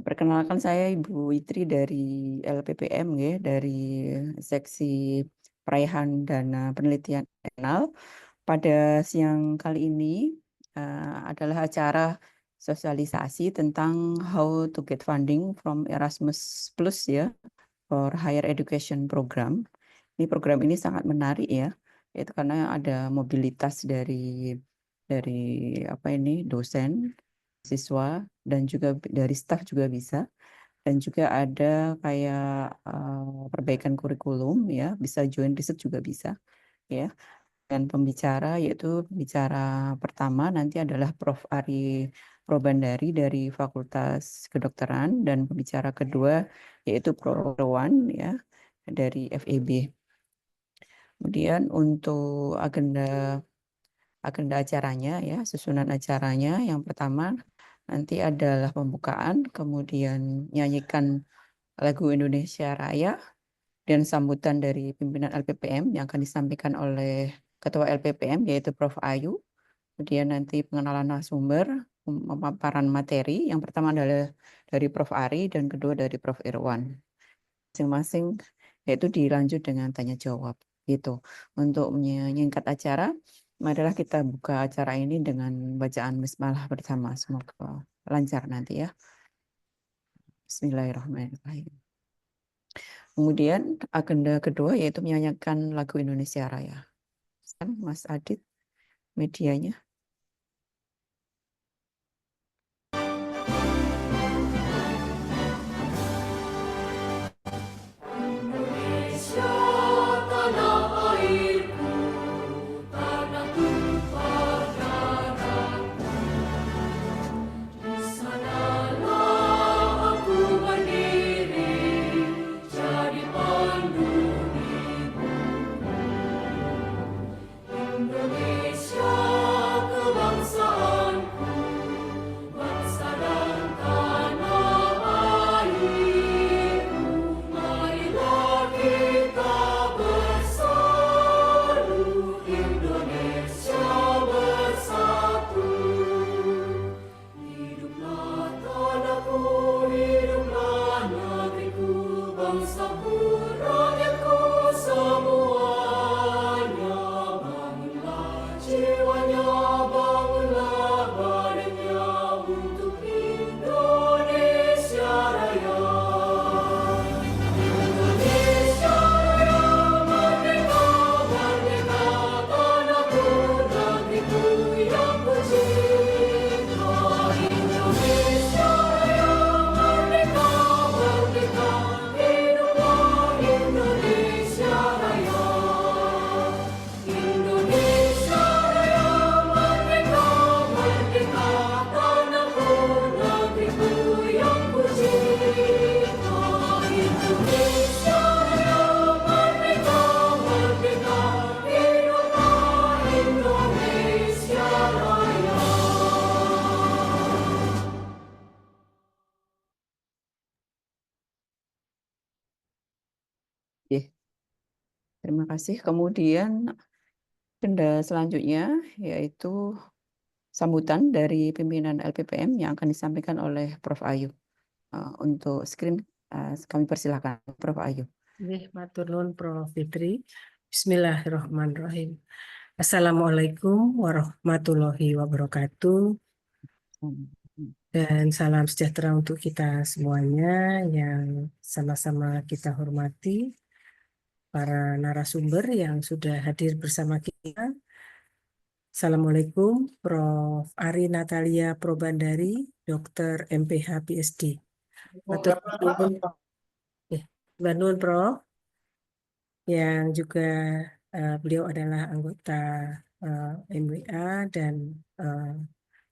Perkenalkan saya Ibu Witri dari LPPM ya, dari Seksi Peraihan Dana Penelitian Nasional. Pada siang kali ini adalah acara sosialisasi tentang how to get funding from Erasmus Plus ya, for Higher Education Program. Ini program ini sangat menarik ya, yaitu karena ada mobilitas dari apa ini dosen, siswa dan juga dari staf juga bisa. Dan juga ada kayak perbaikan kurikulum ya, bisa join riset juga bisa ya. Dan pembicara yaitu pembicara pertama nanti adalah Prof. Ari Probandari dari Fakultas Kedokteran dan pembicara kedua yaitu Prof. Rowan ya dari FEB. Kemudian untuk agenda acaranya ya, susunan acaranya yang pertama nanti adalah pembukaan, kemudian nyanyikan lagu Indonesia Raya dan sambutan dari pimpinan LPPM yang akan disampaikan oleh Ketua LPPM yaitu Prof. Ayu. Kemudian nanti pengenalan narasumber, pemaparan materi. Yang pertama adalah dari Prof. Ari dan kedua dari Prof. Irwan. Masing-masing yaitu dilanjut dengan tanya jawab. Gitu. Untuk menyingkat acara, marilah kita buka acara ini dengan bacaan basmalah bersama. Semoga lancar nanti ya. Bismillahirrahmanirrahim. Kemudian agenda kedua yaitu menyanyikan lagu Indonesia Raya. Mas Adit, medianya. Indonesia tanah airku, tanah tumpah darahku. Di sanalah aku berdiri, jadi pandu ibu. Indonesia kebangsaanku, bangsa dan tanah airku. Marilah kita bersatu, Indonesia bersatu. Hiduplah tanahku, hiduplah negeriku, bangsaku, rakyatku semuanya. Bangunlah jiwanya, bangunlah badannya untuk Indonesia Raya. Indonesia Raya, merdeka, merdeka, tanahku, negeriku yang kucinta. Indonesia Raya, merdeka, merdeka, hiduplah Indonesia Raya. Indonesia Raya, merdeka, merdeka, tanahku, negeriku yang kucinta. Indonesia Raya, merdeka, merdeka, hiduplah Indonesia Raya. Oke, terima kasih. Kemudian agenda selanjutnya yaitu sambutan dari pimpinan LPPM yang akan disampaikan oleh Prof. Ayu. Untuk screen kami persilakan Prof. Ayu. Matur nuwun Prof. Fitri. Bismillahirrahmanirrahim. Assalamualaikum warahmatullahi wabarakatuh. Dan salam sejahtera untuk kita semuanya yang sama-sama kita hormati, para narasumber yang sudah hadir bersama kita. Assalamualaikum, Prof. Ari Natalia Probandari, Dr. MPH PhD. Matur nuwun, Prof. Yang juga beliau adalah anggota MWA dan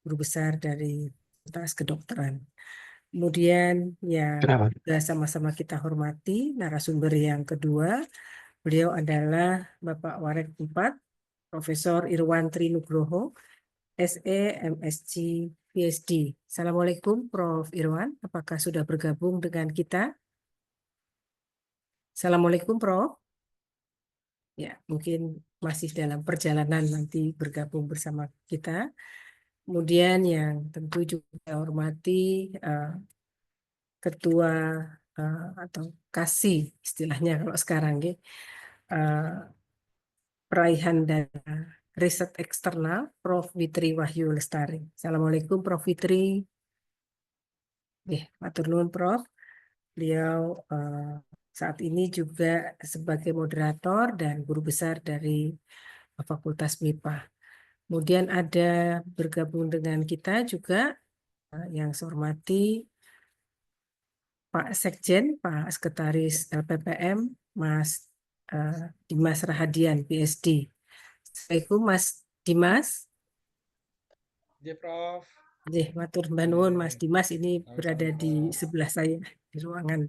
guru besar dari Fakultas Kedokteran. Kemudian yang juga sama-sama kita hormati, narasumber yang kedua, beliau adalah Bapak Warek 4, Profesor Irwan Trinugroho, SE, MSc, PhD. Assalamualaikum Prof. Irwan, apakah sudah bergabung dengan kita? Assalamualaikum Prof. Ya, mungkin masih dalam perjalanan nanti bergabung bersama kita. Kemudian yang tentu juga hormati ketua atau kasih istilahnya kalau sekarang gitu, peraihan dana riset eksternal Prof. Fitri Wahyu Lestari. Assalamualaikum Prof. Fitri. Matur nuwun Prof. Beliau saat ini juga sebagai moderator dan guru besar dari Fakultas MIPA. Kemudian ada bergabung dengan kita juga yang saya hormati Pak Sekjen, Pak Sekretaris LPPM, Mas Dimas Rahadian, PhD. Assalamualaikum Mas Dimas. Ya, Prof. Matur nuwun Mas Dimas ini berada di sebelah saya di ruangan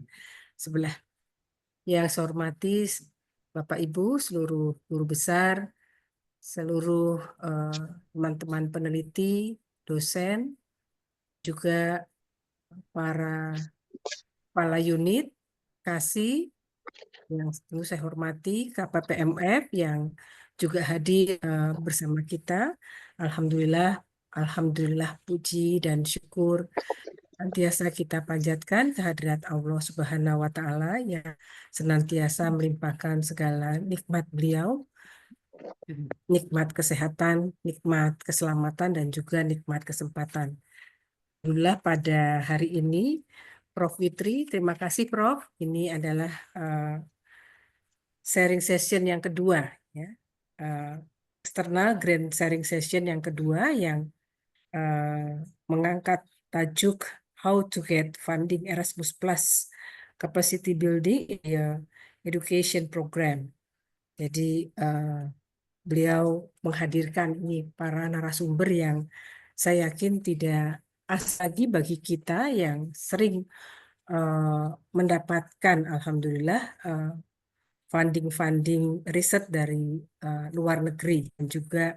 sebelah. Yang saya hormati Bapak Ibu, seluruh guru besar, seluruh teman-teman peneliti, dosen, juga para kepala unit, kasih, yang tentu saya hormati, KPPMF yang juga hadir bersama kita. Alhamdulillah, Alhamdulillah puji dan syukur senantiasa kita panjatkan kehadirat Allah Subhanahu wa Ta'ala yang senantiasa melimpahkan segala nikmat beliau, nikmat kesehatan, nikmat keselamatan, dan juga nikmat kesempatan. Alhamdulillah pada hari ini, Prof. Fitri, terima kasih Prof. Ini adalah sharing session yang kedua, ya. External Grand Sharing Session yang kedua yang mengangkat tajuk How to Get Funding Erasmus Plus Capacity Building Education Program. Jadi beliau menghadirkan ini para narasumber yang saya yakin tidak asing lagi bagi kita yang sering mendapatkan alhamdulillah funding riset dari luar negeri dan juga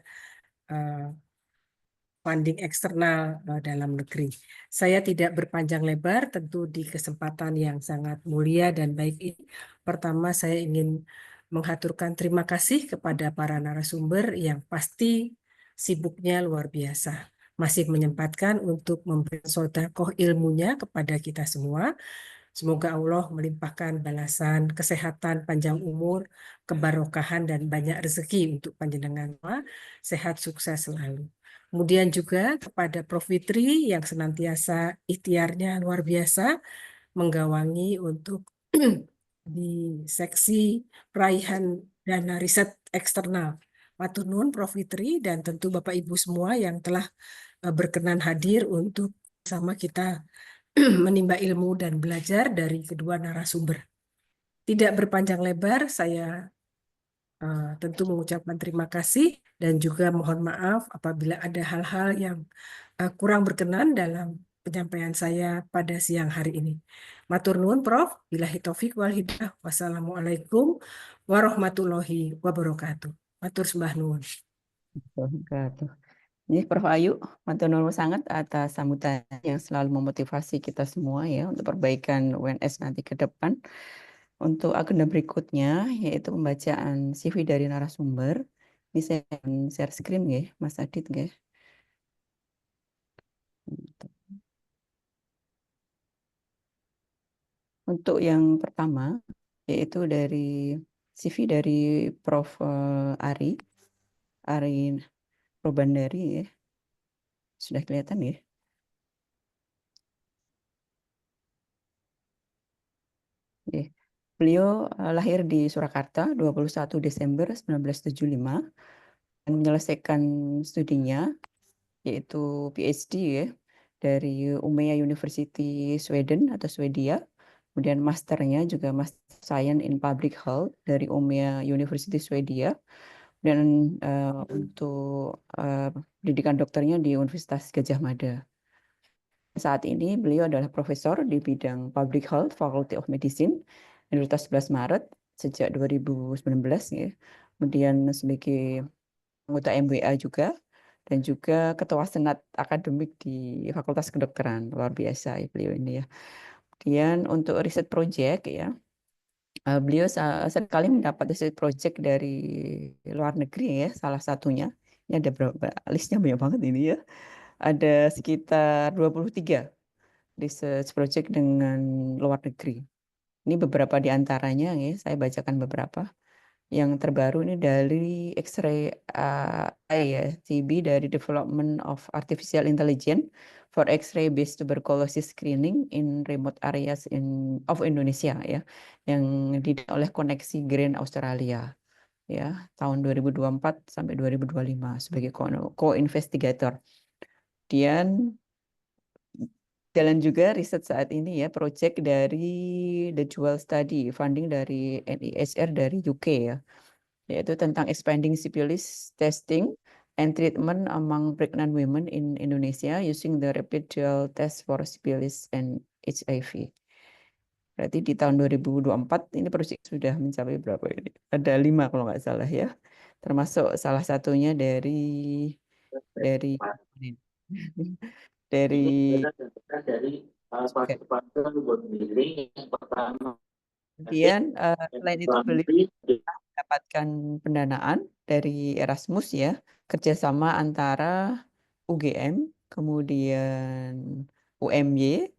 funding eksternal dalam negeri. Saya tidak berpanjang lebar, tentu di kesempatan yang sangat mulia dan baik ini. Pertama, saya ingin menghaturkan terima kasih kepada para narasumber yang pasti sibuknya luar biasa. Masih menyempatkan untuk memberi sedekah ilmunya kepada kita semua. Semoga Allah melimpahkan balasan kesehatan, panjang umur, kebarokahan, dan banyak rezeki untuk panjenengan. Sehat, sukses selalu. Kemudian juga kepada Prof. Fitri yang senantiasa ikhtiarnya luar biasa menggawangi untuk di seksi peraihan dana riset eksternal. Matur nuwun Prof. Fitri dan tentu Bapak Ibu semua yang telah berkenan hadir untuk sama kita menimba ilmu dan belajar dari kedua narasumber. Tidak berpanjang lebar, saya tentu mengucapkan terima kasih dan juga mohon maaf apabila ada hal-hal yang kurang berkenan dalam penyampaian saya pada siang hari ini. Matur nuwun Prof. Billahi taufik wal hidayah. Wassalamualaikum warahmatullahi wabarakatuh. Matur sembah nuwun. Ini Prof. Ayu, matur nuwun sangat atas sambutan yang selalu memotivasi kita semua ya untuk perbaikan UNS nanti ke depan. Untuk agenda berikutnya yaitu pembacaan CV dari narasumber. Ini saya akan share screen ya, Mas Adit ya. Untuk yang pertama yaitu dari CV dari Prof. Ari Probandari ya. Sudah kelihatan ya. Beliau lahir di Surakarta 21 Desember 1975 dan menyelesaikan studinya yaitu PhD ya dari Umeå University Sweden atau Swedia. Kemudian masternya juga Master Science in Public Health dari Umeå University Swedia. Dan untuk pendidikan dokternya di Universitas Gadjah Mada. Saat ini beliau adalah profesor di bidang Public Health, Faculty of Medicine, Universitas 11 Maret sejak 2019 ya. Kemudian sebagai anggota MWA juga dan juga ketua senat akademik di Fakultas Kedokteran. Luar biasa ya beliau ini ya. Kemudian untuk riset project ya. Beliau sekali mendapat riset project dari luar negeri ya, salah satunya. Ini ada berapa listnya banyak banget ini ya. Ada sekitar 23 research project dengan luar negeri. Ini beberapa di antaranya ya, saya bacakan beberapa. Yang terbaru ini dari X-ray ya, TB dari Development of Artificial Intelligence for X-ray based tuberculosis screening in remote areas of Indonesia ya, yang didapat oleh Koneksi Green Australia ya, tahun 2024 sampai 2025 sebagai co-investigator. Kemudian jalan juga riset saat ini ya, project dari The Dual Study, funding dari NIHR dari UK ya, yaitu tentang expanding syphilis testing and treatment among pregnant women in Indonesia using the rapid dual test for syphilis and HIV. Berarti di tahun 2024 ini proyek sudah mencapai berapa ini? Ada 5 kalau nggak salah ya. Termasuk salah satunya dari dari kemudian selain itu beliau mendapatkan pendanaan dari Erasmus ya, kerjasama antara UGM, kemudian UMY,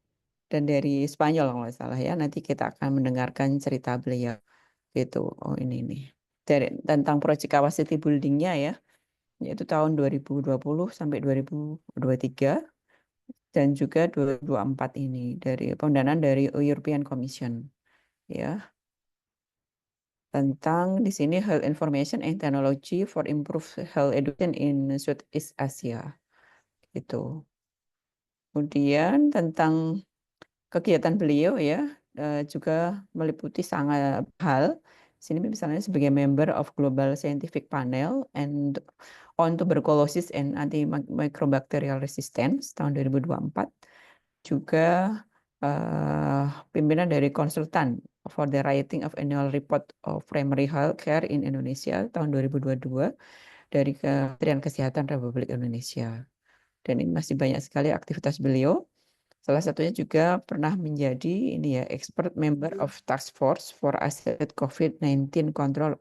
dan dari Spanyol kalau nggak salah ya. Nanti kita akan mendengarkan cerita beliau gitu. Oh ini nih tentang proyek capacity buildingnya ya, yaitu tahun 2020 sampai 2023 dan juga 2024 ini dari pendanaan dari European Commission ya, tentang di sini health information and technology for improved health education in Southeast Asia itu. Kemudian tentang kegiatan beliau ya, juga meliputi sangat hal. Sini misalnya sebagai member of Global Scientific Panel and on Tuberculosis and Antimicrobial Resistance tahun 2024. Juga pimpinan dari konsultan for the writing of annual report of primary health care in Indonesia tahun 2022 dari Kementerian Kesehatan Republik Indonesia. Dan ini masih banyak sekali aktivitas beliau. Salah satunya juga pernah menjadi ini ya, expert member of Task Force for Asset COVID-19 Control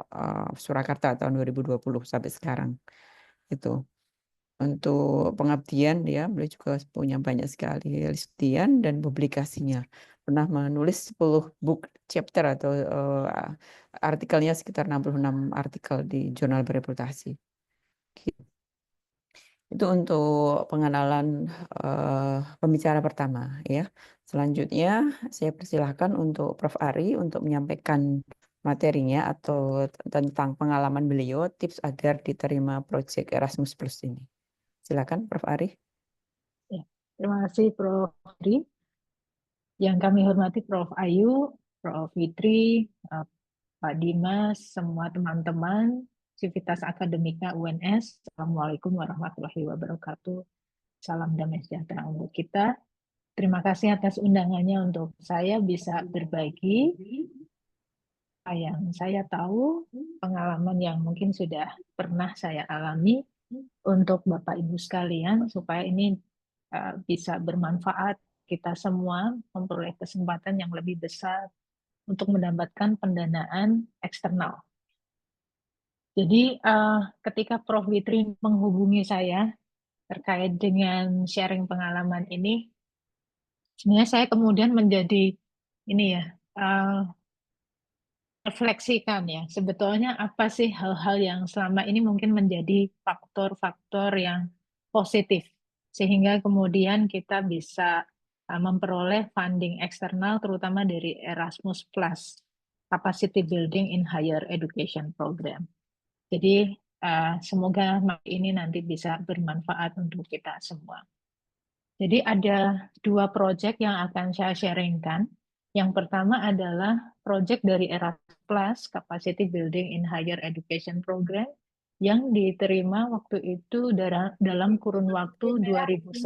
Surakarta tahun 2020 sampai sekarang. Itu. Untuk pengabdian ya, beliau juga punya banyak sekali penelitian dan publikasinya. Pernah menulis 10 book chapter atau artikelnya sekitar 66 artikel di jurnal bereputasi. Itu untuk pengenalan pembicara pertama ya. Selanjutnya saya persilahkan untuk Prof. Ari untuk menyampaikan materinya atau tentang pengalaman beliau, tips agar diterima proyek Erasmus Plus ini. Silakan Prof. Ari. Ya, terima kasih Prof. Ari. Yang kami hormati Prof. Ayu, Prof. Fitri, Pak Dimas, semua teman-teman, Civitas Akademika UNS. Assalamualaikum warahmatullahi wabarakatuh. Salam damai sejahtera untuk kita. Terima kasih atas undangannya untuk saya bisa berbagi apa yang saya tahu, pengalaman yang mungkin sudah pernah saya alami untuk Bapak Ibu sekalian, supaya ini bisa bermanfaat, kita semua memperoleh kesempatan yang lebih besar untuk mendapatkan pendanaan eksternal. Jadi ketika Prof. Fitri menghubungi saya terkait dengan sharing pengalaman ini, sebenarnya saya kemudian menjadi ini ya, refleksikan ya, sebetulnya apa sih hal-hal yang selama ini mungkin menjadi faktor-faktor yang positif sehingga kemudian kita bisa memperoleh funding eksternal terutama dari Erasmus Plus Capacity Building in Higher Education Program. Jadi semoga ini nanti bisa bermanfaat untuk kita semua. Jadi ada 2 proyek yang akan saya sharingkan. Yang pertama adalah proyek dari Erasmus Plus Capacity Building in Higher Education Program yang diterima waktu itu dalam kurun waktu 2019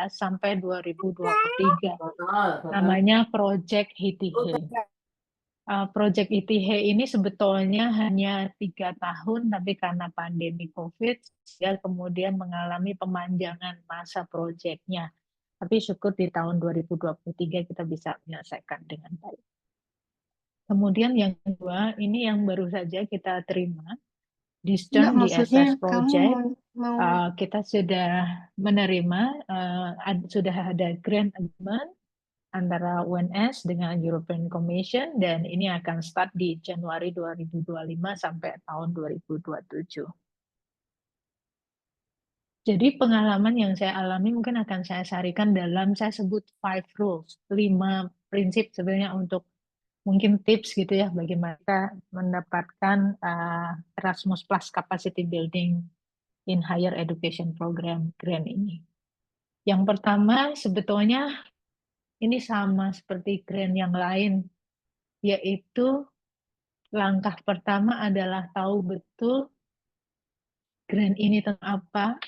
sampai 2023. Namanya Proyek HITIHE. Proyek ITIHE ini sebetulnya hanya 3 tahun, tapi karena pandemi COVID, dia kemudian mengalami pemanjangan masa proyeknya. Tapi syukur di tahun 2023 kita bisa menyelesaikan dengan baik. Kemudian yang kedua, ini yang baru saja kita terima, Discern DSS Project. Kita sudah menerima, sudah ada grant agreement antara UNS dengan European Commission, dan ini akan start di Januari 2025 sampai tahun 2027. Jadi pengalaman yang saya alami mungkin akan saya sarikan dalam, saya sebut 5 rules, 5 prinsip sebenarnya untuk mungkin tips gitu ya bagaimana kita mendapatkan Erasmus Plus Capacity Building in Higher Education Program grant ini. Yang pertama sebetulnya ini sama seperti grant yang lain, yaitu langkah pertama adalah tahu betul grant ini tentang apa,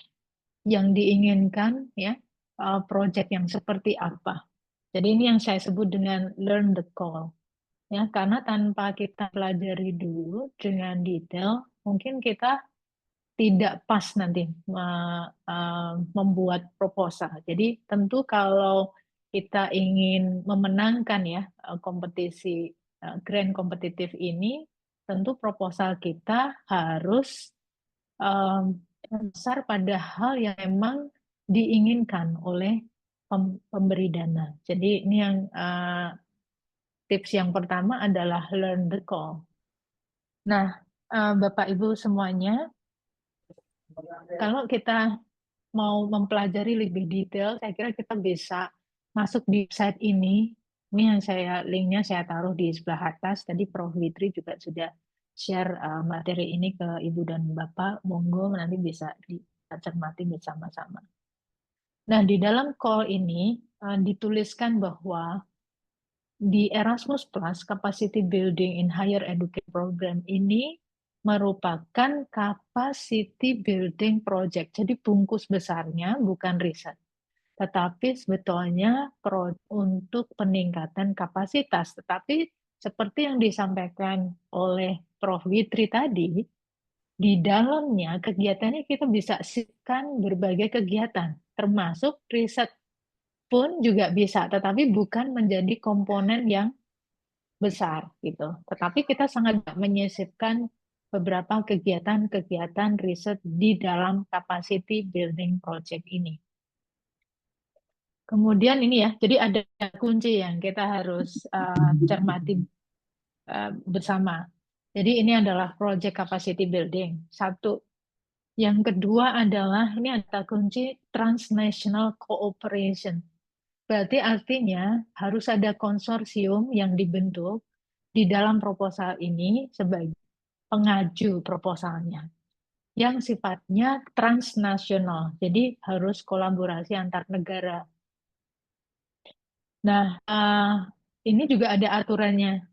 yang diinginkan, ya, project yang seperti apa. Jadi ini yang saya sebut dengan learn the call, ya, karena tanpa kita pelajari dulu dengan detail, mungkin kita tidak pas nanti membuat proposal. Jadi tentu kalau kita ingin memenangkan ya kompetisi grant kompetitif ini, tentu proposal kita harus besar pada hal yang memang diinginkan oleh pemberi dana. Jadi ini yang tips yang pertama adalah learn the call. Nah, Bapak Ibu semuanya, kalau kita mau mempelajari lebih detail, saya kira kita bisa masuk di website ini. Ini yang linknya saya taruh di sebelah atas. Tadi Prof. Witri juga sudah share materi ini ke Ibu dan Bapak. Monggo nanti bisa dicermati bersama-sama. Nah, di dalam call ini dituliskan bahwa di Erasmus Plus Capacity Building in Higher Education Program ini merupakan capacity building project. Jadi bungkus besarnya bukan riset, tetapi sebetulnya untuk peningkatan kapasitas. Tetapi seperti yang disampaikan oleh Prof. Witri tadi, di dalamnya kegiatannya kita bisa sisipkan berbagai kegiatan, termasuk riset pun juga bisa, tetapi bukan menjadi komponen yang besar gitu. Tetapi kita sangat menyisipkan beberapa kegiatan-kegiatan riset di dalam capacity building project ini. Kemudian ini ya, jadi ada kunci yang kita harus cermati bersama. Jadi ini adalah project capacity building. Satu. Yang kedua adalah ini ada kunci transnational cooperation. Berarti artinya harus ada konsorsium yang dibentuk di dalam proposal ini sebagai pengaju proposalnya yang sifatnya transnasional. Jadi harus kolaborasi antar negara. Nah, ini juga ada aturannya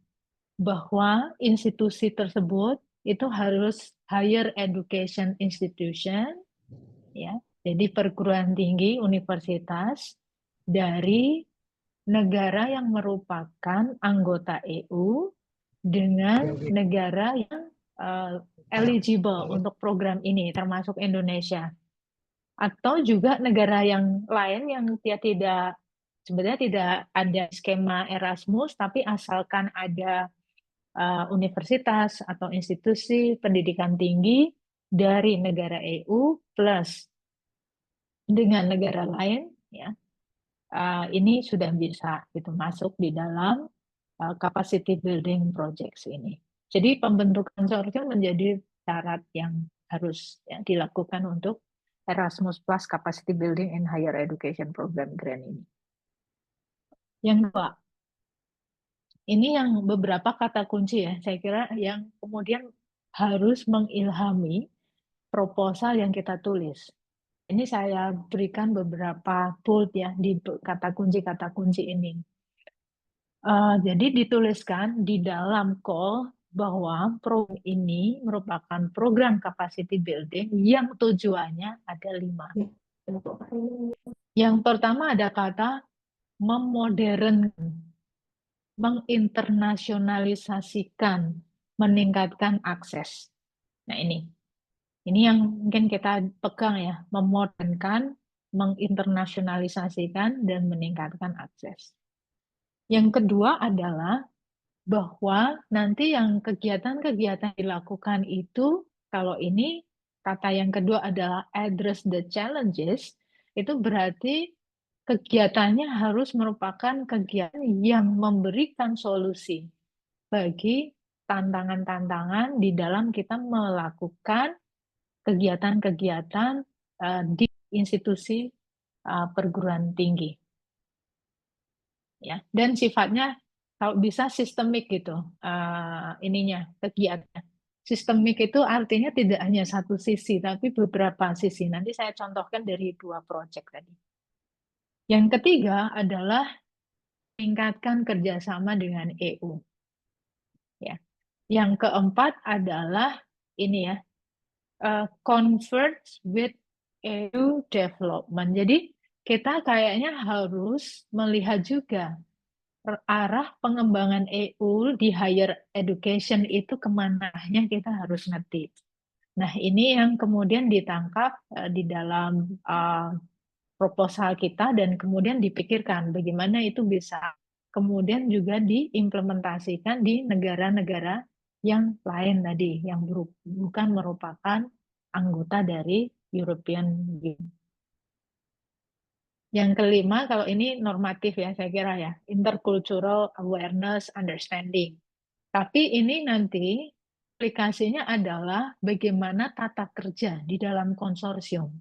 bahwa institusi tersebut itu harus higher education institution, ya. Jadi perguruan tinggi universitas dari negara yang merupakan anggota EU dengan negara yang eligible untuk program ini, termasuk Indonesia. Atau juga negara yang lain yang dia sebenarnya tidak ada skema Erasmus, tapi asalkan ada universitas atau institusi pendidikan tinggi dari negara EU plus dengan negara lain, ya, ini sudah bisa gitu masuk di dalam capacity building projects ini. Jadi pembentukan konsorsium menjadi syarat yang harus ya, dilakukan untuk Erasmus Plus Capacity Building in Higher Education Program grant ini. Yang kedua, ini yang beberapa kata kunci ya, saya kira yang kemudian harus mengilhami proposal yang kita tulis. Ini saya berikan beberapa bold ya di kata kunci ini. Jadi dituliskan di dalam call bahwa program ini merupakan program capacity building yang tujuannya ada 5. Yang pertama ada kata memodernkan, menginternasionalisasikan, meningkatkan akses. Nah ini yang mungkin kita pegang ya, memodernkan, menginternasionalisasikan, dan meningkatkan akses. Yang kedua adalah bahwa nanti yang kegiatan-kegiatan dilakukan itu, kalau ini kata yang kedua adalah address the challenges, itu berarti kegiatannya harus merupakan kegiatan yang memberikan solusi bagi tantangan-tantangan di dalam kita melakukan kegiatan-kegiatan di institusi perguruan tinggi. Ya, dan sifatnya kalau bisa sistemik gitu ininya kegiatan. Sistemik itu artinya tidak hanya satu sisi, tapi beberapa sisi. Nanti saya contohkan dari 2 proyek tadi. Yang ketiga adalah meningkatkan kerjasama dengan EU. Ya. Yang keempat adalah ini ya, converge with EU development. Jadi kita kayaknya harus melihat juga arah pengembangan EU di higher education itu kemananya kita harus ngerti. Nah, ini yang kemudian ditangkap di dalam proposal kita dan kemudian dipikirkan bagaimana itu bisa kemudian juga diimplementasikan di negara-negara yang lain tadi, yang bukan merupakan anggota dari European Union. Yang kelima, kalau ini normatif ya, saya kira ya, intercultural awareness, understanding. Tapi ini nanti aplikasinya adalah bagaimana tata kerja di dalam konsorsium.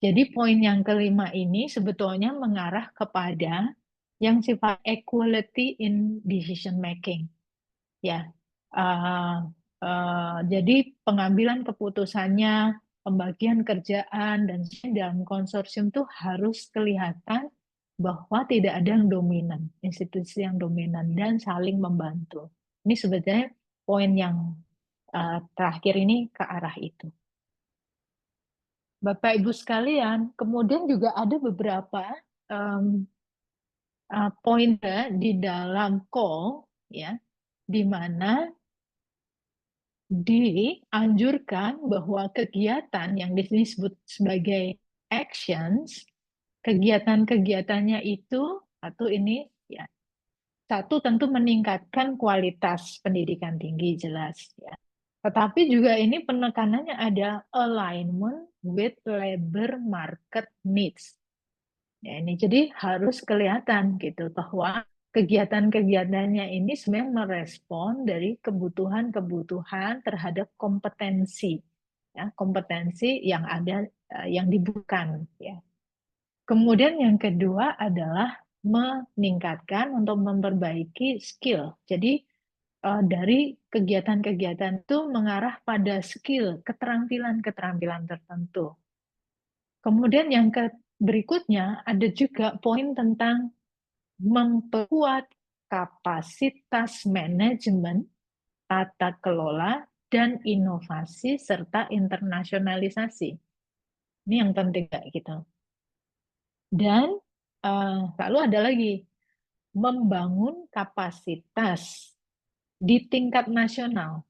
Jadi poin yang kelima ini sebetulnya mengarah kepada yang sifat equality in decision making. Ya, jadi pengambilan keputusannya, pembagian kerjaan dan dalam konsorsium itu harus kelihatan bahwa tidak ada yang dominan, institusi yang dominan dan saling membantu. Ini sebetulnya poin yang terakhir ini ke arah itu. Bapak Ibu sekalian, kemudian juga ada beberapa poin di dalam call ya, di mana dianjurkan bahwa kegiatan yang di sini disebut sebagai actions, kegiatan-kegiatannya itu atau ini ya, satu tentu meningkatkan kualitas pendidikan tinggi jelas ya. Tetapi juga ini penekanannya ada alignment with labor market needs. Ya, ini jadi harus kelihatan gitu bahwa kegiatan-kegiatannya ini sebenarnya merespon dari kebutuhan-kebutuhan terhadap kompetensi, ya, kompetensi yang ada yang dibutuhkan. Ya. Kemudian yang kedua adalah meningkatkan untuk memperbaiki skill. Jadi dari kegiatan-kegiatan itu mengarah pada skill, keterampilan-keterampilan tertentu. Kemudian yang berikutnya ada juga poin tentang memperkuat kapasitas manajemen, tata kelola, dan inovasi serta internasionalisasi. Ini yang penting gitu. Dan lalu ada lagi membangun kapasitas di tingkat nasional.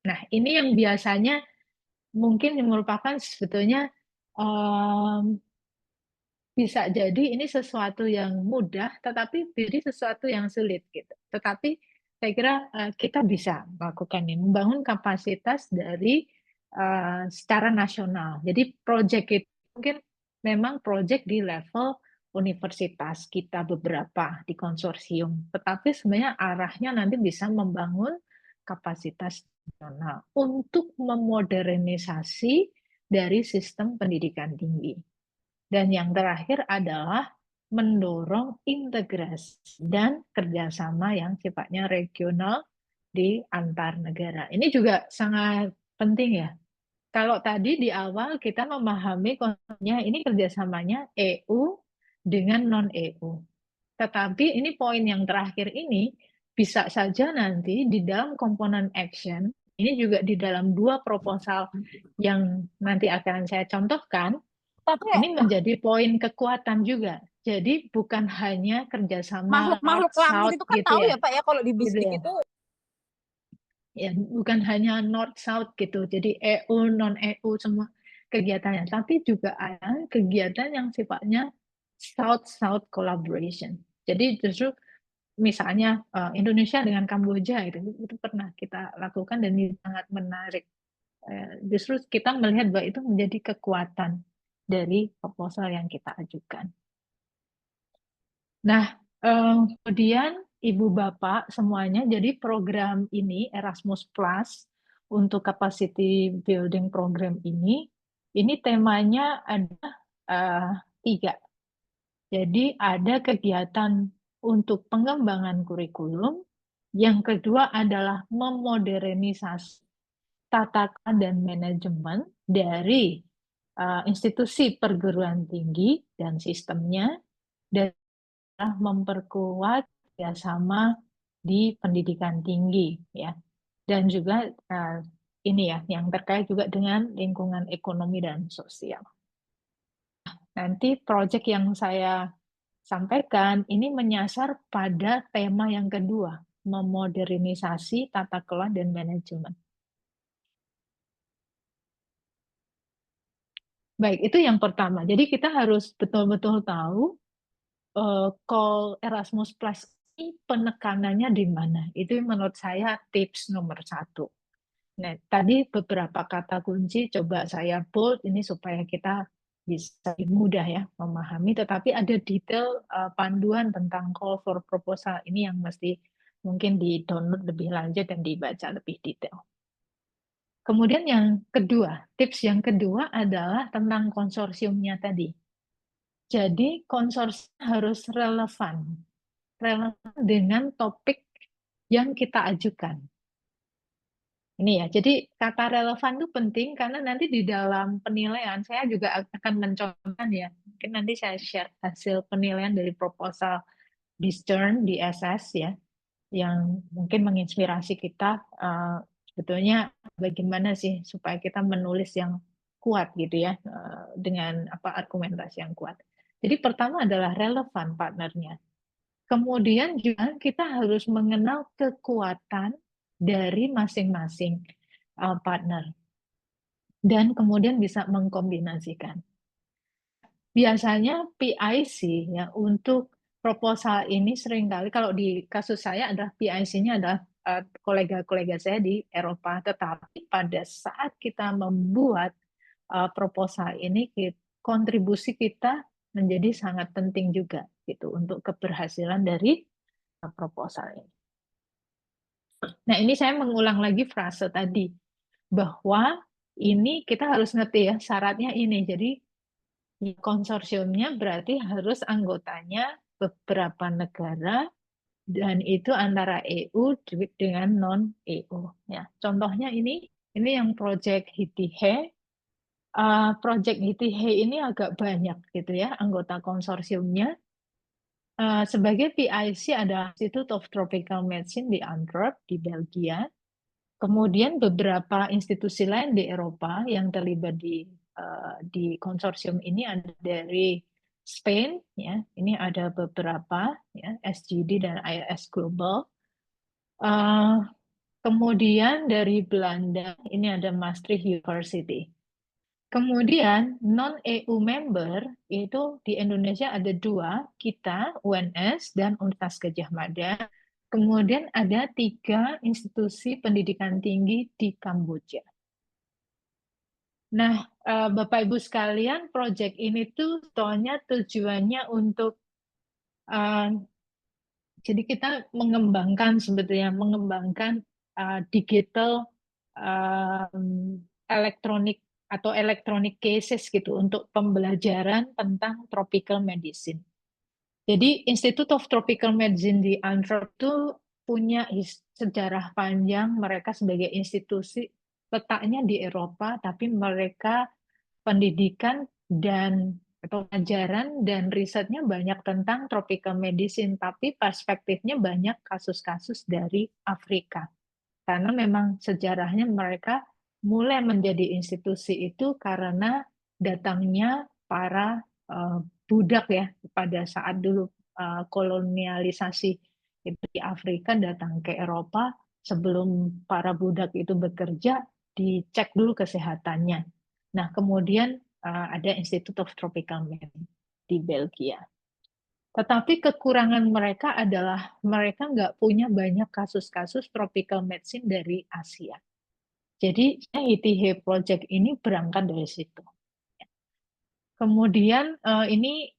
Nah, ini yang biasanya mungkin merupakan sebetulnya bisa jadi ini sesuatu yang mudah, tetapi jadi sesuatu yang sulit gitu. Tetapi saya kira kita bisa melakukan ini, membangun kapasitas dari secara nasional. Jadi proyek itu mungkin memang proyek di level universitas kita beberapa di konsorsium, tetapi sebenarnya arahnya nanti bisa membangun kapasitas nasional untuk memodernisasi dari sistem pendidikan tinggi. Dan yang terakhir adalah mendorong integrasi dan kerjasama yang sifatnya regional di antar negara. Ini juga sangat penting ya. Kalau tadi di awal kita memahami konsepnya ini kerjasamanya EU dengan non-EU. Tetapi ini poin yang terakhir ini bisa saja nanti di dalam komponen action, ini juga di dalam 2 proposal yang nanti akan saya contohkan, ini menjadi poin kekuatan juga. Jadi bukan hanya kerjasama makhluk langit North-South itu kan gitu tahu ya. ya Pak ya kalau di Gitu bisdik ya. itu Ya, bukan hanya North-South gitu. Jadi EU, non-EU semua kegiatannya. Tapi juga ada kegiatan yang sifatnya South-South collaboration. Jadi justru misalnya Indonesia dengan Kamboja itu pernah kita lakukan dan ini sangat menarik. Justru kita melihat bahwa itu menjadi kekuatan dari proposal yang kita ajukan. Nah, kemudian Ibu Bapak semuanya, jadi program ini Erasmus Plus untuk capacity building program ini temanya ada 3. Jadi ada kegiatan untuk pengembangan kurikulum, yang kedua adalah memodernisasi tata kelola dan manajemen dari institusi perguruan tinggi dan sistemnya, dan memperkuat kerjasama di pendidikan tinggi, ya, dan juga ini ya yang terkait juga dengan lingkungan ekonomi dan sosial. Nanti proyek yang saya sampaikan ini menyasar pada tema yang kedua, memodernisasi tata kelola dan manajemen. Baik, itu yang pertama. Jadi kita harus betul-betul tahu call Erasmus Plus ini penekanannya di mana. Itu menurut saya tips nomor 1. Nah, tadi beberapa kata kunci coba saya bold ini supaya kita bisa mudah ya memahami, tetapi ada detail panduan tentang call for proposal ini yang mesti mungkin di-download lebih lanjut dan dibaca lebih detail. Kemudian yang kedua, tips yang kedua adalah tentang konsorsiumnya tadi. Jadi konsorsium harus relevan dengan topik yang kita ajukan. Ini ya, jadi kata relevan itu penting karena nanti di dalam penilaian saya juga akan mencontohkan ya. Mungkin nanti saya share hasil penilaian dari proposal di Stern, di SS ya, yang mungkin menginspirasi kita sebetulnya bagaimana sih supaya kita menulis yang kuat gitu ya, dengan argumentasi yang kuat. Jadi pertama adalah relevan partnernya. Kemudian juga kita harus mengenal kekuatan dari masing-masing partner dan kemudian bisa mengkombinasikan. Biasanya PIC ya untuk proposal ini seringkali kalau di kasus saya adalah PIC-nya adalah kolega-kolega saya di Eropa, tetapi pada saat kita membuat proposal ini kontribusi kita menjadi sangat penting juga gitu untuk keberhasilan dari proposal ini. Nah, ini saya mengulang lagi frase tadi bahwa ini kita harus ngerti ya syaratnya ini. Jadi konsorsiumnya berarti harus anggotanya beberapa negara dan itu antara EU dengan non-EU. Ya, contohnya ini yang proyek HITIHE. Proyek HITIHE ini agak banyak gitu ya anggota konsorsiumnya. Sebagai PIC ada Institute of Tropical Medicine di Antwerp di Belgia. Kemudian beberapa institusi lain di Eropa yang terlibat di konsorsium ini ada dari Spain, ya, ini ada beberapa, ya, SGD dan IIS Global. Kemudian dari Belanda ini ada Maastricht University. Kemudian non-EU member itu di Indonesia ada 2, kita UNS dan Universitas Gadjah Mada. Kemudian ada 3 institusi pendidikan tinggi di Kamboja. Nah, Bapak Ibu sekalian, proyek ini tuh tujuannya untuk jadi kita mengembangkan sebetulnya digital elektronik atau electronic cases gitu untuk pembelajaran tentang tropical medicine. Jadi Institute of Tropical Medicine di Antwerp itu punya sejarah panjang, mereka sebagai institusi letaknya di Eropa, tapi mereka pendidikan dan atau ajaran dan risetnya banyak tentang tropical medicine, tapi perspektifnya banyak kasus-kasus dari Afrika. Karena memang sejarahnya mereka mulai menjadi institusi itu karena datangnya para budak ya pada saat dulu kolonialisasi itu di Afrika datang ke Eropa, sebelum para budak itu bekerja dicek dulu kesehatannya. Nah, kemudian ada Institute of Tropical Medicine di Belgia. Tetapi kekurangan mereka adalah mereka nggak punya banyak kasus-kasus tropical medicine dari Asia. Jadi HITIHE Project ini berangkat dari situ. Kemudian ini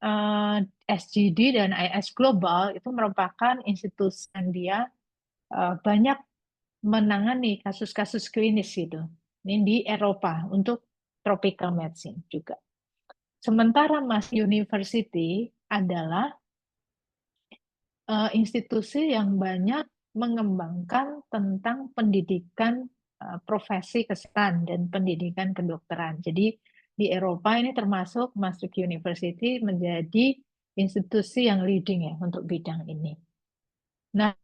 SGD dan IS Global itu merupakan institusi yang dia banyak menangani kasus-kasus klinis gitu. Ini di Eropa untuk tropical medicine juga. Sementara Mas University adalah institusi yang banyak mengembangkan tentang pendidikan profesi kesehatan dan pendidikan kedokteran. Jadi di Eropa ini termasuk Maastricht University menjadi institusi yang leading ya untuk bidang ini. Nah,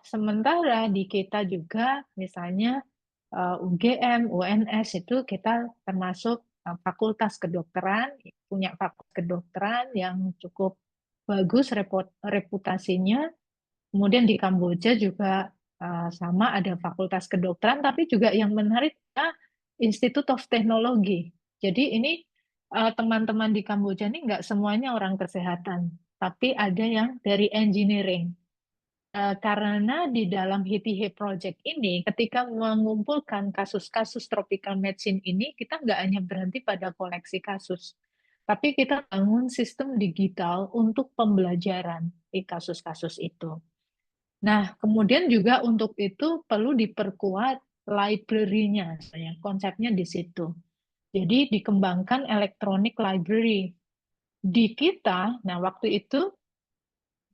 sementara di kita juga misalnya UGM, UNS itu kita termasuk fakultas kedokteran, punya fakultas kedokteran yang cukup bagus reputasinya. Kemudian di Kamboja juga sama ada fakultas kedokteran, tapi juga yang menarik Institute of Technology. Jadi ini teman-teman di Kamboja ini nggak semuanya orang kesehatan, tapi ada yang dari engineering. Karena di dalam HITIHE Project ini, ketika mengumpulkan kasus-kasus tropical medicine ini, kita nggak hanya berhenti pada koleksi kasus, tapi kita bangun sistem digital untuk pembelajaran di kasus-kasus itu. Nah, kemudian juga untuk itu perlu diperkuat library-nya, konsepnya di situ. Jadi dikembangkan electronic library. Di kita, nah waktu itu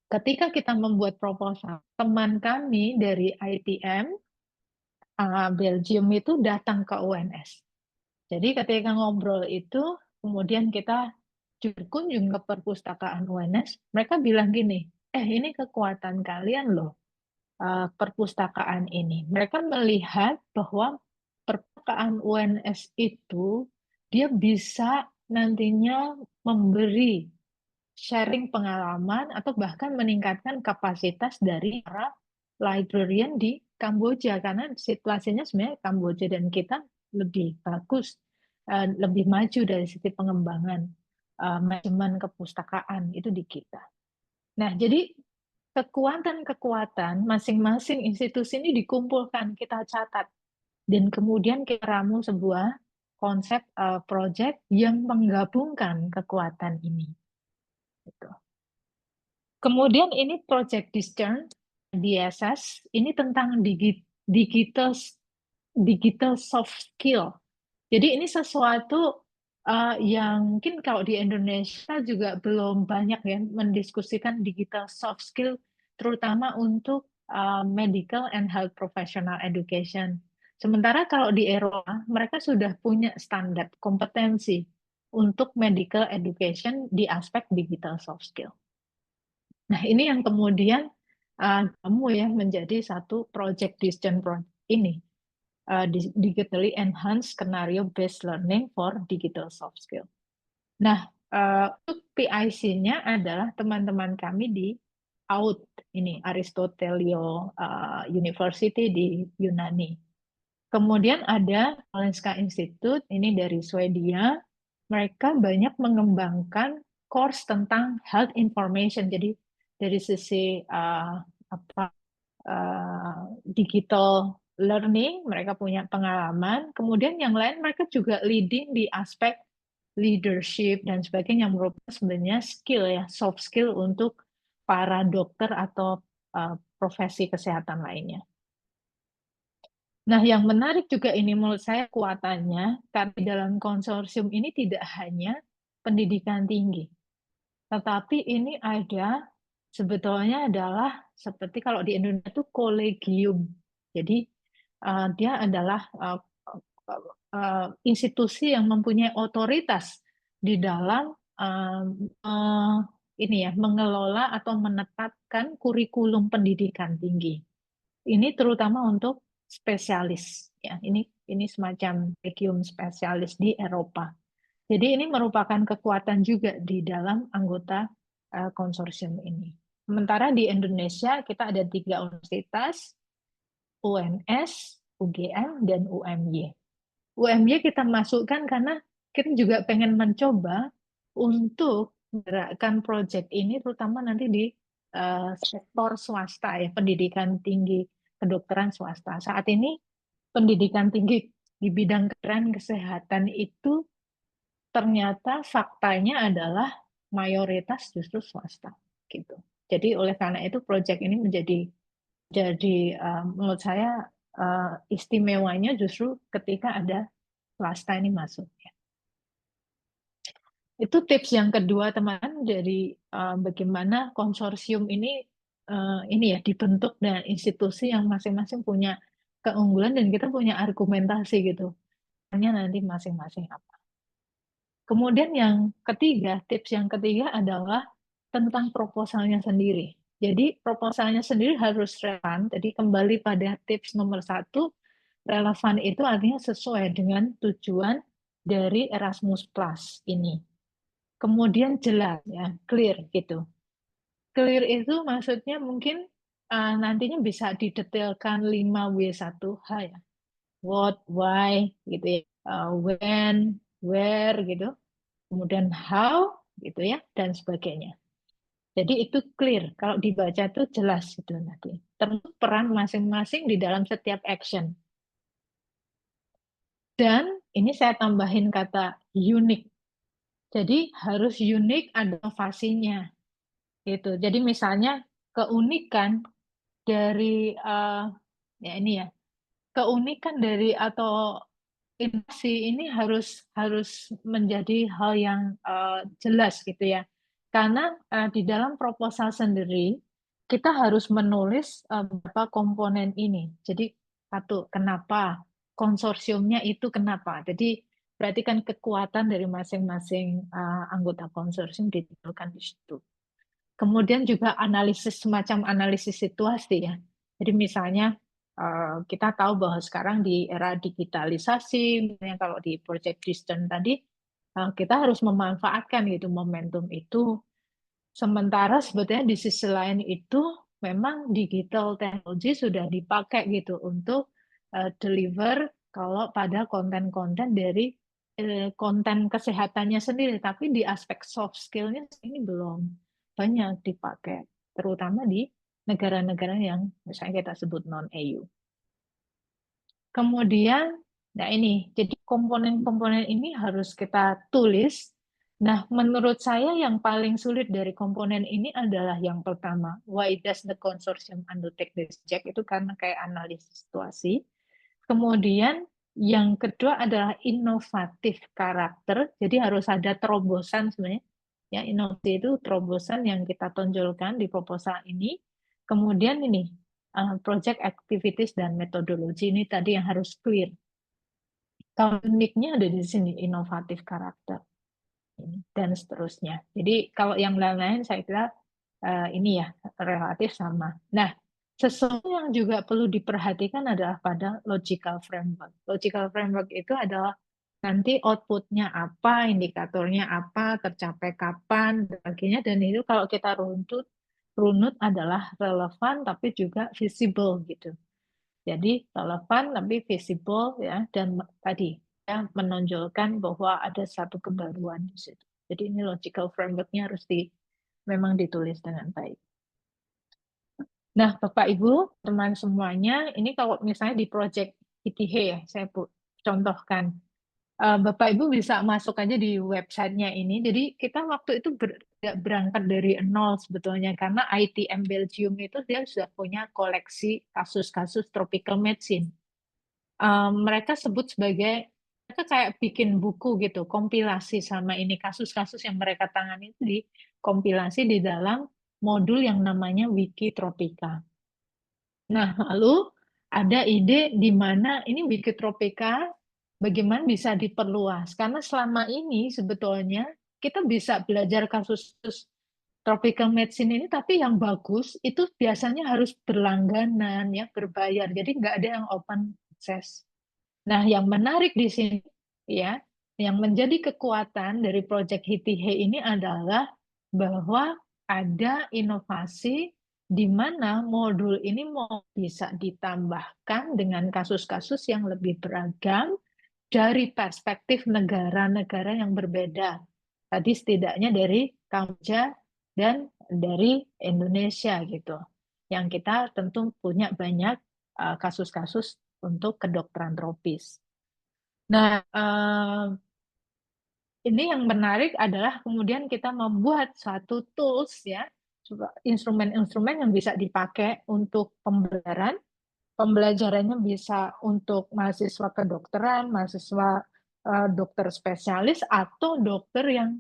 ketika kita membuat proposal, teman kami dari ITM Belgium itu datang ke UNS. Jadi ketika ngobrol itu, kemudian kita berkunjung ke perpustakaan UNS, mereka bilang gini, ini kekuatan kalian loh, perpustakaan ini. Mereka melihat bahwa perpustakaan UNS itu, dia bisa nantinya memberi sharing pengalaman atau bahkan meningkatkan kapasitas dari para librarian di Kamboja karena situasinya sebenarnya Kamboja dan kita lebih bagus, lebih maju dari sisi pengembangan manajemen kepustakaan itu di kita. Nah, jadi kekuatan-kekuatan masing-masing institusi ini dikumpulkan, kita catat dan kemudian kita ramu sebuah konsep project yang menggabungkan kekuatan ini. Gitu. Kemudian ini Project Discern, DSS, ini tentang digital soft skill. Jadi ini sesuatu yang mungkin kalau di Indonesia juga belum banyak ya mendiskusikan digital soft skill, terutama untuk medical and health professional education. Sementara kalau di Eropa, mereka sudah punya standar kompetensi untuk medical education di aspek digital soft skill. Nah, ini yang kemudian kamu ya menjadi satu project decision ini, digitally enhanced scenario based learning for digital soft skill. Nah, untuk PIC-nya adalah teman-teman kami di AUT ini Aristotelio University di Yunani. Kemudian ada Karolinska Institute ini dari Swedia. Mereka banyak mengembangkan course tentang health information. Jadi dari sisi digital learning, mereka punya pengalaman. Kemudian yang lain mereka juga leading di aspek leadership dan sebagainya yang merupakan sebenarnya skill ya, soft skill untuk para dokter atau profesi kesehatan lainnya. Nah, yang menarik juga ini menurut saya kuatannya, karena dalam konsorsium ini tidak hanya pendidikan tinggi, tetapi ini ada sebetulnya adalah seperti kalau di Indonesia itu kolegium. Jadi dia adalah institusi yang mempunyai otoritas di dalam ini ya mengelola atau menetapkan kurikulum pendidikan tinggi. Ini terutama untuk spesialis ya. Ini semacam kolegium spesialis di Eropa. Jadi ini merupakan kekuatan juga di dalam anggota konsorsium ini. Sementara di Indonesia kita ada 3 universitas, UNS, UGM, dan UMY. UMY kita masukkan karena kita juga pengen mencoba untuk menggerakkan proyek ini terutama nanti di sektor swasta ya, pendidikan tinggi kedokteran swasta. Saat ini pendidikan tinggi di bidang kedokteran kesehatan itu ternyata faktanya adalah mayoritas justru swasta gitu. Jadi oleh karena itu proyek ini menjadi menurut saya istimewanya justru ketika ada swasta ini masuk. Itu tips yang kedua teman dari bagaimana konsorsium ini ya dibentuk dan institusi yang masing-masing punya keunggulan dan kita punya argumentasi gitu. Hanya nanti masing-masing apa. Kemudian yang ketiga, tips yang ketiga adalah tentang proposalnya sendiri. Jadi proposalnya sendiri harus relevan. Jadi kembali pada tips nomor 1, relevan itu artinya sesuai dengan tujuan dari Erasmus Plus ini. Kemudian jelas ya, clear gitu. Clear itu maksudnya mungkin nantinya bisa didetailkan 5W1H ya. What, why gitu ya. When, where gitu. Kemudian how gitu ya dan sebagainya. Jadi itu clear. Kalau dibaca itu jelas gitu nanti. Termasuk peran masing-masing di dalam setiap action. Dan ini saya tambahin kata unik. Jadi harus unik ada inovasinya. Gitu. Jadi misalnya keunikan dari ya ini ya. Keunikan dari atau inovasi ini harus menjadi hal yang jelas gitu ya. Karena di dalam proposal sendiri kita harus menulis beberapa komponen ini. Jadi satu, kenapa konsorsiumnya itu kenapa. Jadi berarti kan kekuatan dari masing-masing anggota konsorsium ditentukan di situ. Kemudian juga semacam analisis situasi ya. Jadi misalnya kita tahu bahwa sekarang di era digitalisasi, misalnya kalau di Project Distance tadi, kita harus memanfaatkan gitu momentum itu. Sementara sebetulnya di sisi lain itu memang digital technology sudah dipakai gitu untuk deliver kalau pada konten-konten dari konten kesehatannya sendiri, tapi di aspek soft skill-nya ini belum banyak dipakai, terutama di negara-negara yang misalnya kita sebut non-EU. Kemudian, nah ini, jadi komponen-komponen ini harus kita tulis. Nah, menurut saya yang paling sulit dari komponen ini adalah yang pertama, why does the consortium undertake this project? Itu karena kayak analisis situasi. Kemudian yang kedua adalah inovatif karakter, jadi harus ada terobosan sebenarnya. Ya, inovasi itu terobosan yang kita tonjolkan di proposal ini. Kemudian ini, project activities dan metodologi ini tadi yang harus clear. Kalau uniknya ada di sini, inovatif karakter dan seterusnya. Jadi kalau yang lain-lain saya kira ini ya relatif sama. Nah, sesuatu yang juga perlu diperhatikan adalah pada logical framework. Logical framework itu adalah nanti outputnya apa, indikatornya apa, tercapai kapan, dan sebagainya. Dan itu kalau kita runut adalah relevan tapi juga visible gitu. Jadi relevan tapi visible ya, dan tadi ya, menonjolkan bahwa ada satu kebaruan di situ. Jadi ini logical framework-nya harus memang ditulis dengan baik. Nah, Bapak Ibu, teman semuanya, ini kalau misalnya di project ITH ya, saya contohkan. Bapak Ibu bisa masuk aja di websitenya ini. Jadi kita waktu itu berangkat dari nol sebetulnya, karena ITM Belgium itu dia sudah punya koleksi kasus-kasus tropical medicine. Mereka sebut sebagai, mereka kayak bikin buku gitu, kompilasi sama ini kasus-kasus yang mereka tangani itu dikompilasi di dalam modul yang namanya Wiki Tropika. Nah, lalu ada ide di mana ini Wiki Tropika bagaimana bisa diperluas. Karena selama ini sebetulnya kita bisa belajar kasus tropical medicine ini, tapi yang bagus itu biasanya harus berlangganan, ya, berbayar. Jadi nggak ada yang open access. Nah, yang menarik di sini, ya, yang menjadi kekuatan dari Project HITIH ini adalah bahwa ada inovasi di mana modul ini mau bisa ditambahkan dengan kasus-kasus yang lebih beragam dari perspektif negara-negara yang berbeda. Tadi setidaknya dari Kamboja dan dari Indonesia gitu. Yang kita tentu punya banyak kasus-kasus untuk kedokteran tropis. Nah, ini yang menarik adalah kemudian kita membuat suatu tools ya, instrumen-instrumen yang bisa dipakai untuk pembelajaran. Pembelajarannya bisa untuk mahasiswa kedokteran, mahasiswa dokter spesialis, atau dokter yang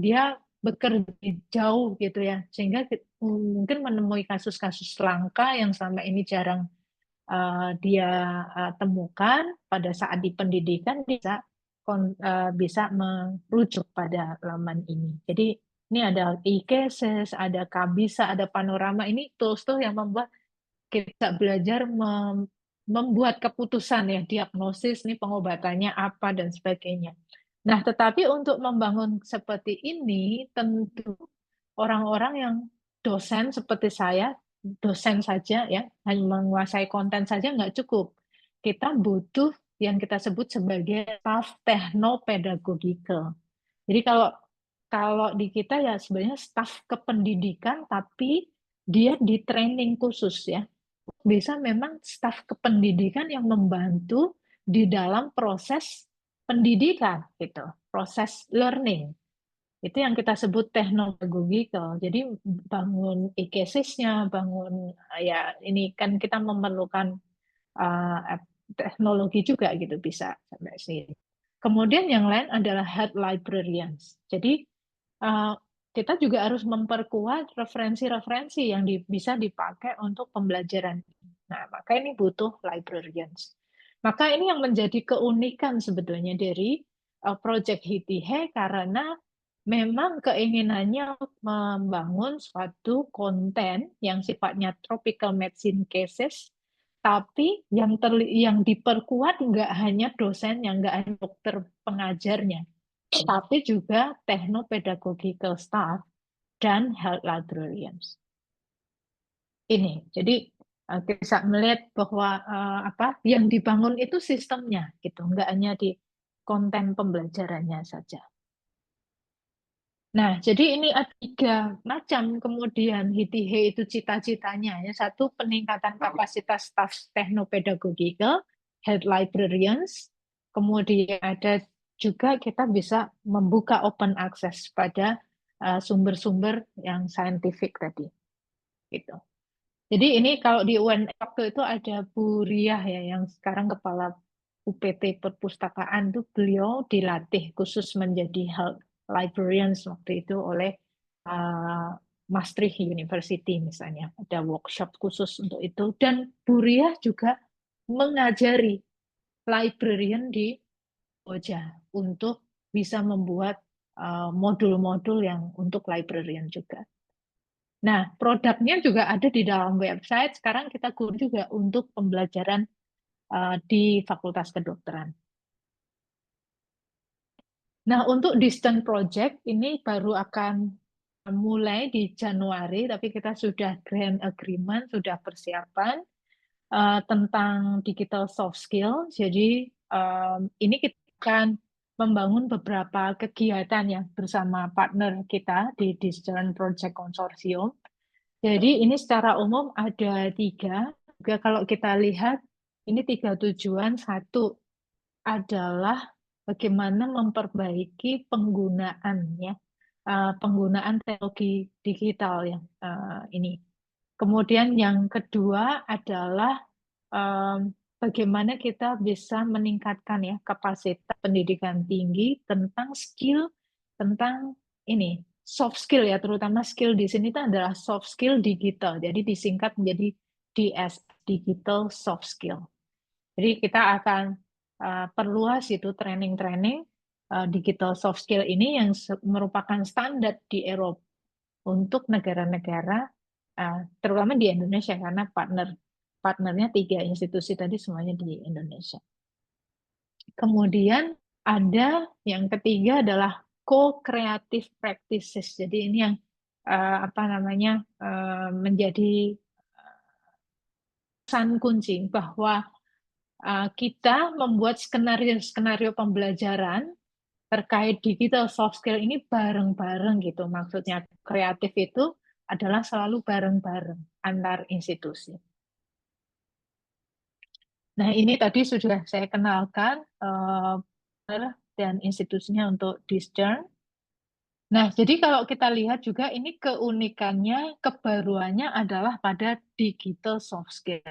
dia bekerja jauh gitu ya, sehingga mungkin menemui kasus-kasus langka yang selama ini jarang dia temukan pada saat di pendidikan, bisa merujuk pada laman ini. Jadi ini ada e-cases, ada Kabisa, ada Panorama. Ini tools-tools yang membuat kita belajar membuat keputusan ya, diagnosis nih pengobatannya apa dan sebagainya. Nah, tetapi untuk membangun seperti ini tentu orang-orang yang dosen seperti saya, dosen saja ya, hanya menguasai konten saja nggak cukup. Kita butuh yang kita sebut sebagai staff teknopedagogikal. Jadi kalau di kita ya sebenarnya staff kependidikan, tapi dia di training khusus ya. Bisa memang staf kependidikan yang membantu di dalam proses pendidikan gitu, proses learning. Itu yang kita sebut teknopedagogikal. Jadi bangun e-casesnya, bangun ya ini kan kita memerlukan teknologi juga gitu bisa sampai sini. Kemudian yang lain adalah head librarians. Jadi kita juga harus memperkuat referensi-referensi yang bisa dipakai untuk pembelajaran. Nah, maka ini butuh librarians. Maka ini yang menjadi keunikan sebetulnya dari Project HITIHE, karena memang keinginannya membangun suatu konten yang sifatnya tropical medicine cases, tapi yang diperkuat nggak hanya dosennya, nggak hanya dokter pengajarnya, tapi juga techno-pedagogical staff dan health librarians. Ini, jadi kita bisa melihat bahwa yang dibangun itu sistemnya, gitu, nggak hanya di konten pembelajarannya saja. Nah, jadi ini ada 3 macam kemudian HITIHE itu cita-citanya. Ya, satu, peningkatan kapasitas staf teknopedagogikal, health librarians, kemudian ada juga kita bisa membuka open access pada sumber-sumber yang scientific tadi. Gitu. Jadi ini kalau di UN waktu itu ada Bu Riah ya, yang sekarang kepala UPT Perpustakaan, itu beliau dilatih khusus menjadi health librarians waktu itu oleh Maastricht University misalnya, ada workshop khusus untuk itu, dan Bu Riah juga mengajari librarian di Kamboja untuk bisa membuat modul-modul yang untuk librarian juga. Nah, produknya juga ada di dalam website. Sekarang kita guru juga untuk pembelajaran di Fakultas Kedokteran. Nah, untuk distance project ini baru akan mulai di Januari, tapi kita sudah grant agreement, sudah persiapan tentang digital soft skill. Jadi ini kita akan membangun beberapa kegiatan ya bersama partner kita di Distance Project Consortium. Jadi ini secara umum ada 3. Juga kalau kita lihat ini 3 tujuan. Satu adalah bagaimana memperbaiki penggunaan teknologi digital ya ini. Kemudian yang kedua adalah bagaimana kita bisa meningkatkan ya kapasitas pendidikan tinggi tentang skill, tentang ini soft skill ya, terutama skill di sini itu adalah soft skill digital. Jadi disingkat menjadi DS, digital soft skill. Jadi kita akan perluas itu training-training digital soft skill ini yang merupakan standar di Eropa untuk negara-negara terutama di Indonesia, karena partnernya 3 institusi tadi semuanya di Indonesia. Kemudian ada yang ketiga adalah co-creative practices. Jadi ini yang menjadi pesan kunci bahwa kita membuat skenario pembelajaran terkait digital soft skill ini bareng-bareng gitu. Maksudnya kreatif itu adalah selalu bareng-bareng antar institusi. Nah, ini tadi sudah saya kenalkan dan institusinya untuk Discern. Nah, jadi kalau kita lihat juga ini keunikannya, kebaruannya adalah pada digital soft skill.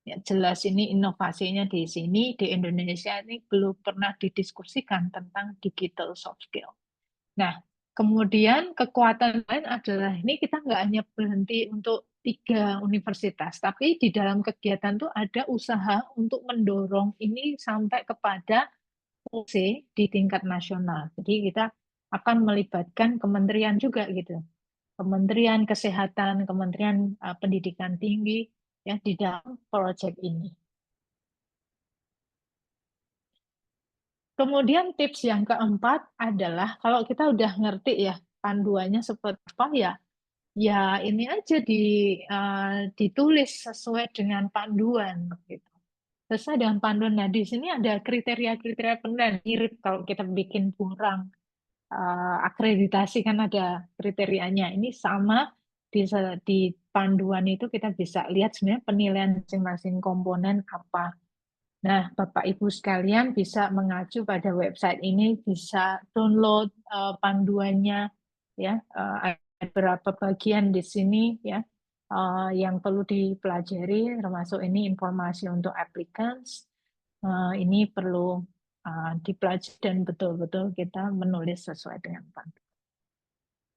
Ya, jelas ini inovasinya di sini, di Indonesia ini belum pernah didiskusikan tentang digital soft skill. Nah, kemudian kekuatan lain adalah ini kita nggak hanya berhenti untuk 3 universitas, tapi di dalam kegiatan itu ada usaha untuk mendorong ini sampai kepada fungsi di tingkat nasional. Jadi kita akan melibatkan kementerian juga gitu. Kementerian Kesehatan, Kementerian Pendidikan Tinggi ya di dalam proyek ini. Kemudian tips yang keempat adalah kalau kita udah ngerti ya panduannya seperti apa ya ini aja ditulis sesuai dengan panduan gitu. Sesuai dengan panduan. Nah, di sini ada kriteria-kriteria penilaian mirip kalau kita bikin kurang akreditasi kan ada kriterianya. Ini sama di panduan itu kita bisa lihat sebenarnya penilaian masing-masing komponen apa. Nah, Bapak Ibu sekalian bisa mengacu pada website ini, bisa download panduannya ya. Ada beberapa bagian di sini ya yang perlu dipelajari, termasuk ini informasi untuk applicants. Ini perlu dipelajari dan betul-betul kita menulis sesuai dengan panduan.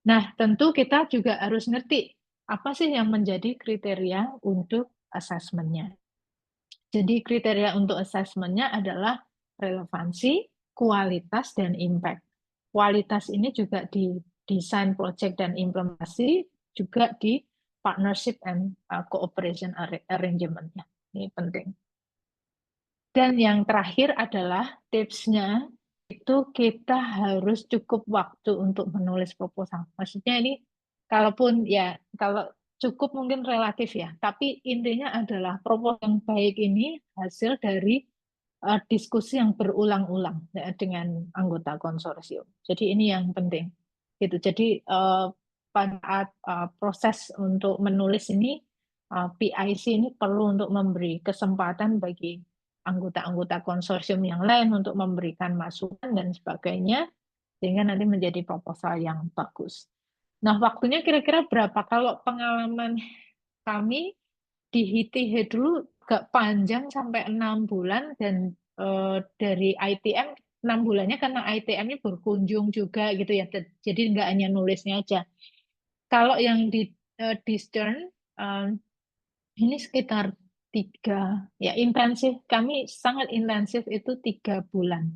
Nah, tentu kita juga harus ngerti apa sih yang menjadi kriteria untuk asesmennya. Jadi kriteria untuk asesmennya adalah relevansi, kualitas, dan impact. Kualitas ini juga di desain project dan implementasi, juga di partnership and cooperation arrangement-nya. Ini penting. Dan yang terakhir adalah tipsnya itu kita harus cukup waktu untuk menulis proposal. Maksudnya ini kalaupun ya kalau cukup mungkin relatif ya, tapi intinya adalah proposal yang baik ini hasil dari diskusi yang berulang-ulang ya, dengan anggota konsorsium. Jadi ini yang penting. Gitu. Jadi pada saat proses untuk menulis ini PIC ini perlu untuk memberi kesempatan bagi anggota-anggota konsorsium yang lain untuk memberikan masukan dan sebagainya, sehingga nanti menjadi proposal yang bagus. Nah, waktunya kira-kira berapa? Kalau pengalaman kami di HITIH dulu gak panjang sampai 6 bulan, dan dari ITM 6 bulannya karena ITM-nya berkunjung juga gitu ya, jadi nggak hanya nulisnya aja. Kalau yang di Discern ini sekitar 3 ya intensif, kami sangat intensif itu 3 bulan.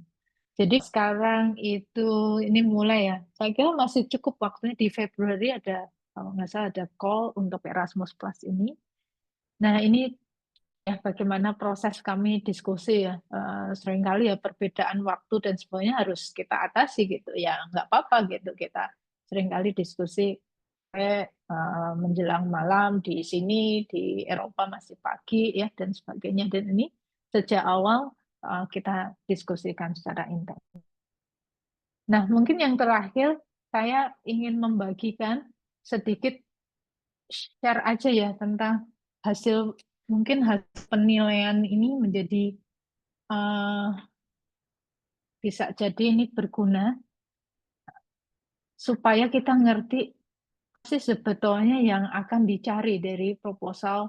Jadi sekarang itu ini mulai ya, saya kira masih cukup waktunya. Di Februari ada kalau nggak salah ada call untuk Erasmus Plus ini. Nah ini ya bagaimana proses kami diskusi ya, seringkali ya perbedaan waktu dan sebagainya harus kita atasi gitu ya, nggak apa-apa gitu, kita seringkali diskusi menjelang malam di sini, di Eropa masih pagi ya dan sebagainya, dan ini sejak awal kita diskusikan secara intens. Nah, mungkin yang terakhir saya ingin membagikan sedikit share aja ya tentang hasil, mungkin hasil penilaian ini menjadi bisa jadi ini berguna supaya kita ngerti sih sebetulnya yang akan dicari dari proposal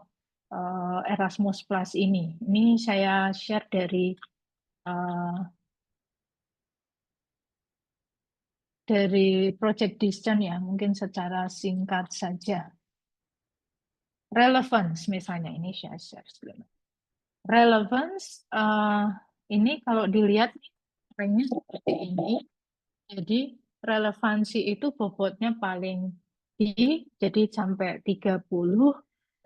Erasmus Plus ini. Ini saya share dari Project Discern ya, mungkin secara singkat saja. Relevance misalnya, ini saya share sebelumnya. Relevance ini kalau dilihat ranknya seperti ini. Jadi relevansi itu bobotnya paling tinggi, jadi sampai 30,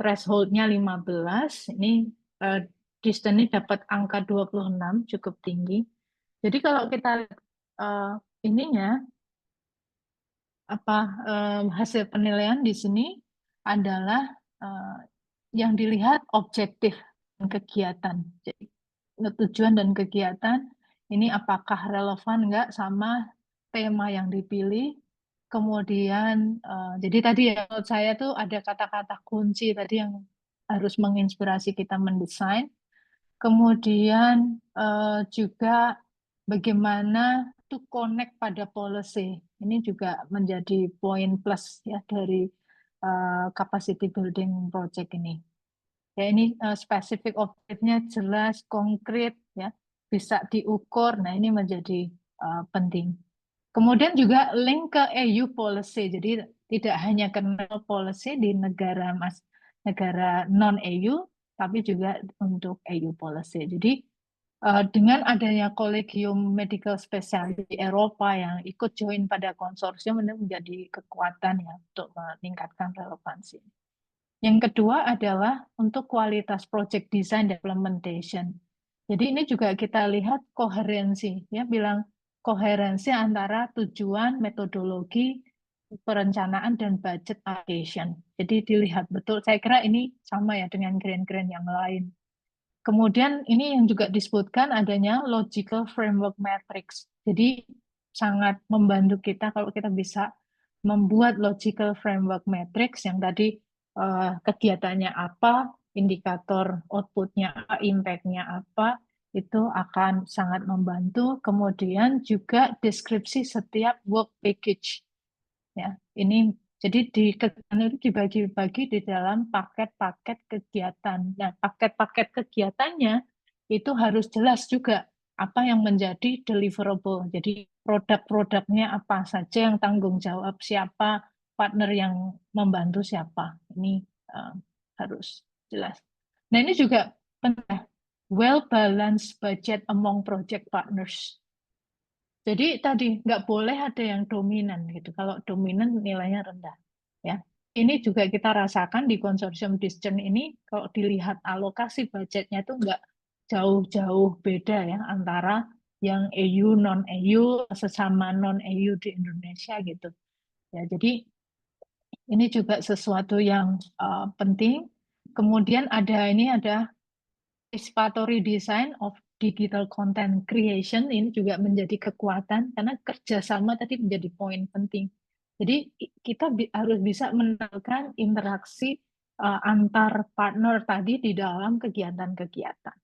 thresholdnya 15. Ini Discern ini dapat angka 26, cukup tinggi. Jadi kalau kita ininya hasil penilaian di sini adalah yang dilihat objektif dan kegiatan. Jadi tujuan dan kegiatan ini apakah relevan enggak sama tema yang dipilih. Kemudian jadi tadi ya menurut saya tuh ada kata-kata kunci tadi yang harus menginspirasi kita mendesain. Kemudian juga bagaimana to connect pada policy. Ini juga menjadi poin plus ya dari capacity building project ini. Ya, ini spesifik objeknya jelas, konkret, ya, bisa diukur. Nah, ini menjadi penting. Kemudian juga link ke EU policy. Jadi tidak hanya kenal policy di negara non EU, tapi juga untuk EU policy. Jadi dengan adanya Kolegium Medical Specialist di Eropa yang ikut join pada konsorsium ini menjadi kekuatan ya untuk meningkatkan relevansi. Yang kedua adalah untuk kualitas project design dan implementation. Jadi ini juga kita lihat koherensi, ya bilang koherensi antara tujuan, metodologi, perencanaan dan budget allocation. Jadi dilihat betul. Saya kira ini sama ya dengan grant-grant yang lain. Kemudian ini yang juga disebutkan adanya logical framework matrix. Jadi sangat membantu kita kalau kita bisa membuat logical framework matrix yang tadi kegiatannya apa, indikator outputnya, impact-nya apa, itu akan sangat membantu. Kemudian juga deskripsi setiap work package. Ya, ini jadi kegiatan itu dibagi-bagi di dalam paket-paket kegiatan. Nah, paket-paket kegiatannya itu harus jelas juga apa yang menjadi deliverable. Jadi produk-produknya apa saja yang tanggung jawab siapa, partner yang membantu siapa. Ini harus jelas. Nah, ini juga penting, well-balanced budget among project partners. Jadi tadi nggak boleh ada yang dominan gitu. Kalau dominan nilainya rendah. Ya, ini juga kita rasakan di konsorsium Discern ini. Kalau dilihat alokasi budgetnya itu nggak jauh-jauh beda ya antara yang EU non EU sesama non EU di Indonesia gitu. Ya, jadi ini juga sesuatu yang penting. Kemudian ada participatory design of digital content creation, ini juga menjadi kekuatan karena kerjasama tadi menjadi poin penting. Jadi kita harus bisa menekan interaksi antar partner tadi di dalam kegiatan-kegiatan.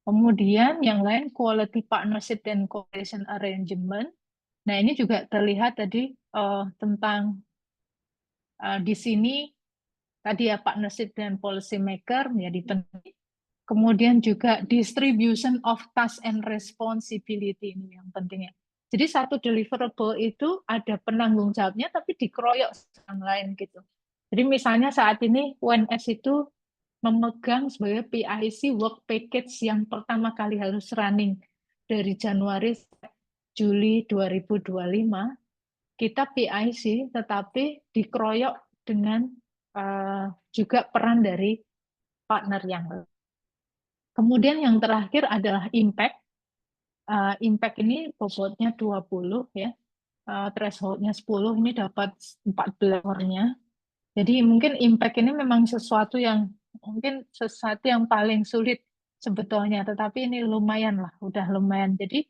Kemudian yang lain quality partnership dan cooperation arrangement. Nah, ini juga terlihat tadi tentang di sini tadi ya partnership dan policy maker menjadi penting. Kemudian juga distribution of task and responsibility ini yang pentingnya. Jadi satu deliverable itu ada penanggung jawabnya tapi dikeroyok orang lain gitu. Jadi misalnya saat ini UNS itu memegang sebagai PIC work package yang pertama kali harus running dari Januari Juli 2025. Kita PIC tetapi dikeroyok dengan juga peran dari partner yang lain. Kemudian yang terakhir adalah impact. Impact ini bobotnya 20 ya. Thresholdnya 10, ini dapat 14 skornya. Jadi mungkin impact ini memang sesuatu yang paling sulit sebetulnya, tetapi ini lumayan lah, udah lumayan. Jadi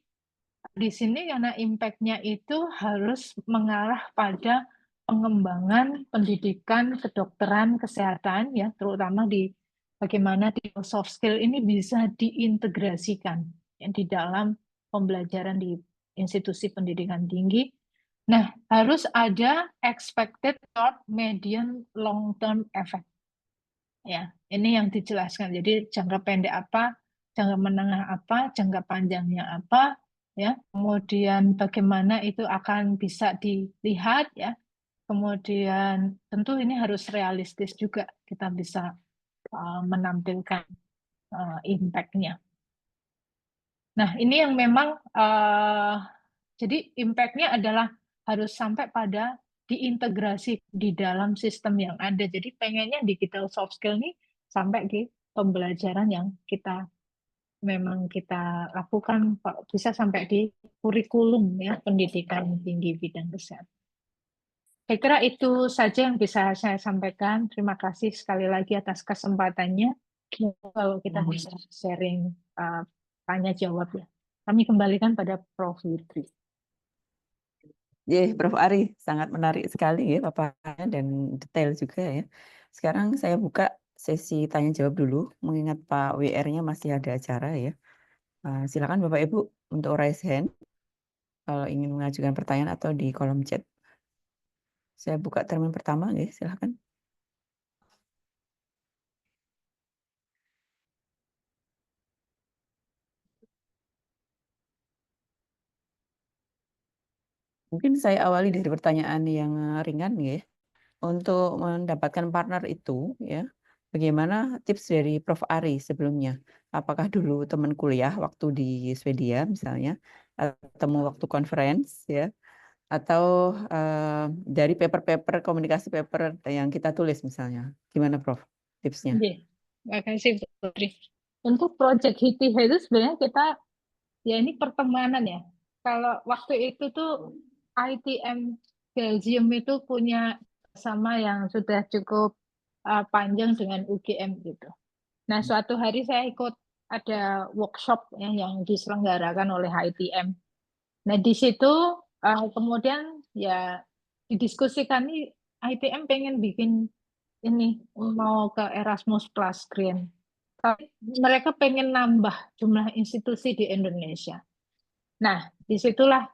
di sini karena impact-nya itu harus mengarah pada pengembangan pendidikan kedokteran kesehatan ya, terutama di bagaimana di soft skill ini bisa diintegrasikan ya, di dalam pembelajaran di institusi pendidikan tinggi. Nah, harus ada expected short, medium, long term effect. Ya, ini yang dijelaskan. Jadi jangka pendek apa, jangka menengah apa, jangka panjangnya apa, ya. Kemudian bagaimana itu akan bisa dilihat ya. Kemudian tentu ini harus realistis juga kita bisa menampilkan impact-nya. Nah, ini yang memang jadi impact-nya adalah harus sampai pada diintegrasi di dalam sistem yang ada. Jadi pengennya digital soft skill ini sampai di pembelajaran yang memang kita lakukan, bisa sampai di kurikulum ya pendidikan tinggi bidang kesehatan. Saya kira itu saja yang bisa saya sampaikan. Terima kasih sekali lagi atas kesempatannya. Kalau kita bisa sharing tanya jawab ya. Kami kembalikan pada Prof. Fitri. Prof. Ari, sangat menarik sekali ya paparannya dan detail juga ya. Sekarang saya buka sesi tanya jawab dulu, mengingat Pak WR-nya masih ada acara ya. Silakan Bapak Ibu untuk raise hand kalau ingin mengajukan pertanyaan atau di kolom chat. Saya buka termin pertama, nggih, silakan. Mungkin saya awali dari pertanyaan yang ringan, nggih. Untuk mendapatkan partner itu, ya, bagaimana tips dari Prof. Ari sebelumnya? Apakah dulu teman kuliah waktu di Swedia misalnya, ketemu waktu conference, ya, atau dari paper-paper komunikasi paper yang kita tulis misalnya? Gimana, Prof? Tipsnya? Iya, terima kasih Putri. Untuk Project Hiti itu sebenarnya kita, ya ini pertemanan ya. Kalau waktu itu tuh ITM Belgium itu punya sama yang sudah cukup panjang dengan UGM gitu. Nah, suatu hari saya ikut ada workshop ya, yang diselenggarakan oleh ITM. Nah, di situ kemudian ya didiskusikan nih, ITM pengen bikin ini, mau ke Erasmus Plus Grant. Tapi mereka pengen nambah jumlah institusi di Indonesia. Nah, disitulah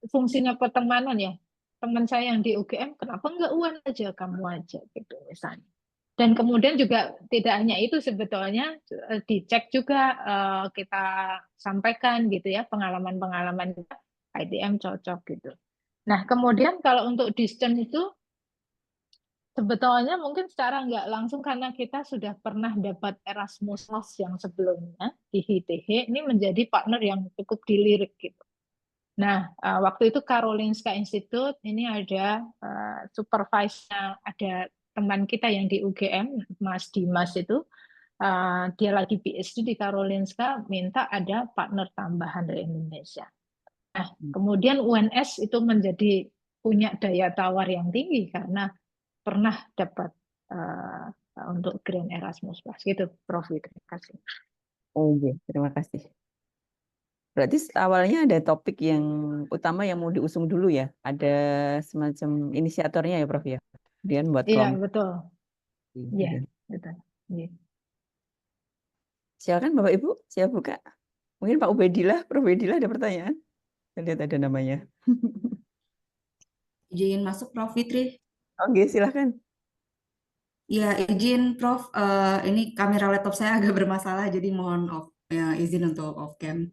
fungsinya pertemanan ya. Teman saya yang di UGM, kenapa nggak UAN aja, kamu aja gitu misalnya. Dan kemudian juga tidak hanya itu, sebetulnya dicek juga, kita sampaikan gitu ya pengalaman-pengalaman kita, ITM cocok gitu. Nah, kemudian kalau untuk distance itu sebetulnya mungkin secara nggak langsung karena kita sudah pernah dapat Erasmus Plus yang sebelumnya di HITH, ini menjadi partner yang cukup dilirik gitu. Nah, waktu itu Karolinska Institute ini ada supervisor, ada teman kita yang di UGM, Mas Dimas itu, dia lagi PhD di Karolinska, minta ada partner tambahan dari Indonesia. Nah, kemudian UNS itu menjadi punya daya tawar yang tinggi karena pernah dapat untuk Grand Erasmus Plus gitu, Prof. Terima kasih. Oh, iya, terima kasih. Berarti awalnya ada topik yang utama yang mau diusung dulu ya, ada semacam inisiatornya ya, Prof ya. Kemudian buat Iya, kelompok. betul. Iya, Gitu. betul. Iya. Silakan Bapak Ibu, saya buka. Mungkin Pak Ubedillah, Prof Ubedillah ada pertanyaan. Saya lihat ada namanya. Izin masuk Prof. Fitri. Oke, silakan. Ya, izin Prof. Ini kamera laptop saya agak bermasalah, jadi mohon izin untuk off cam.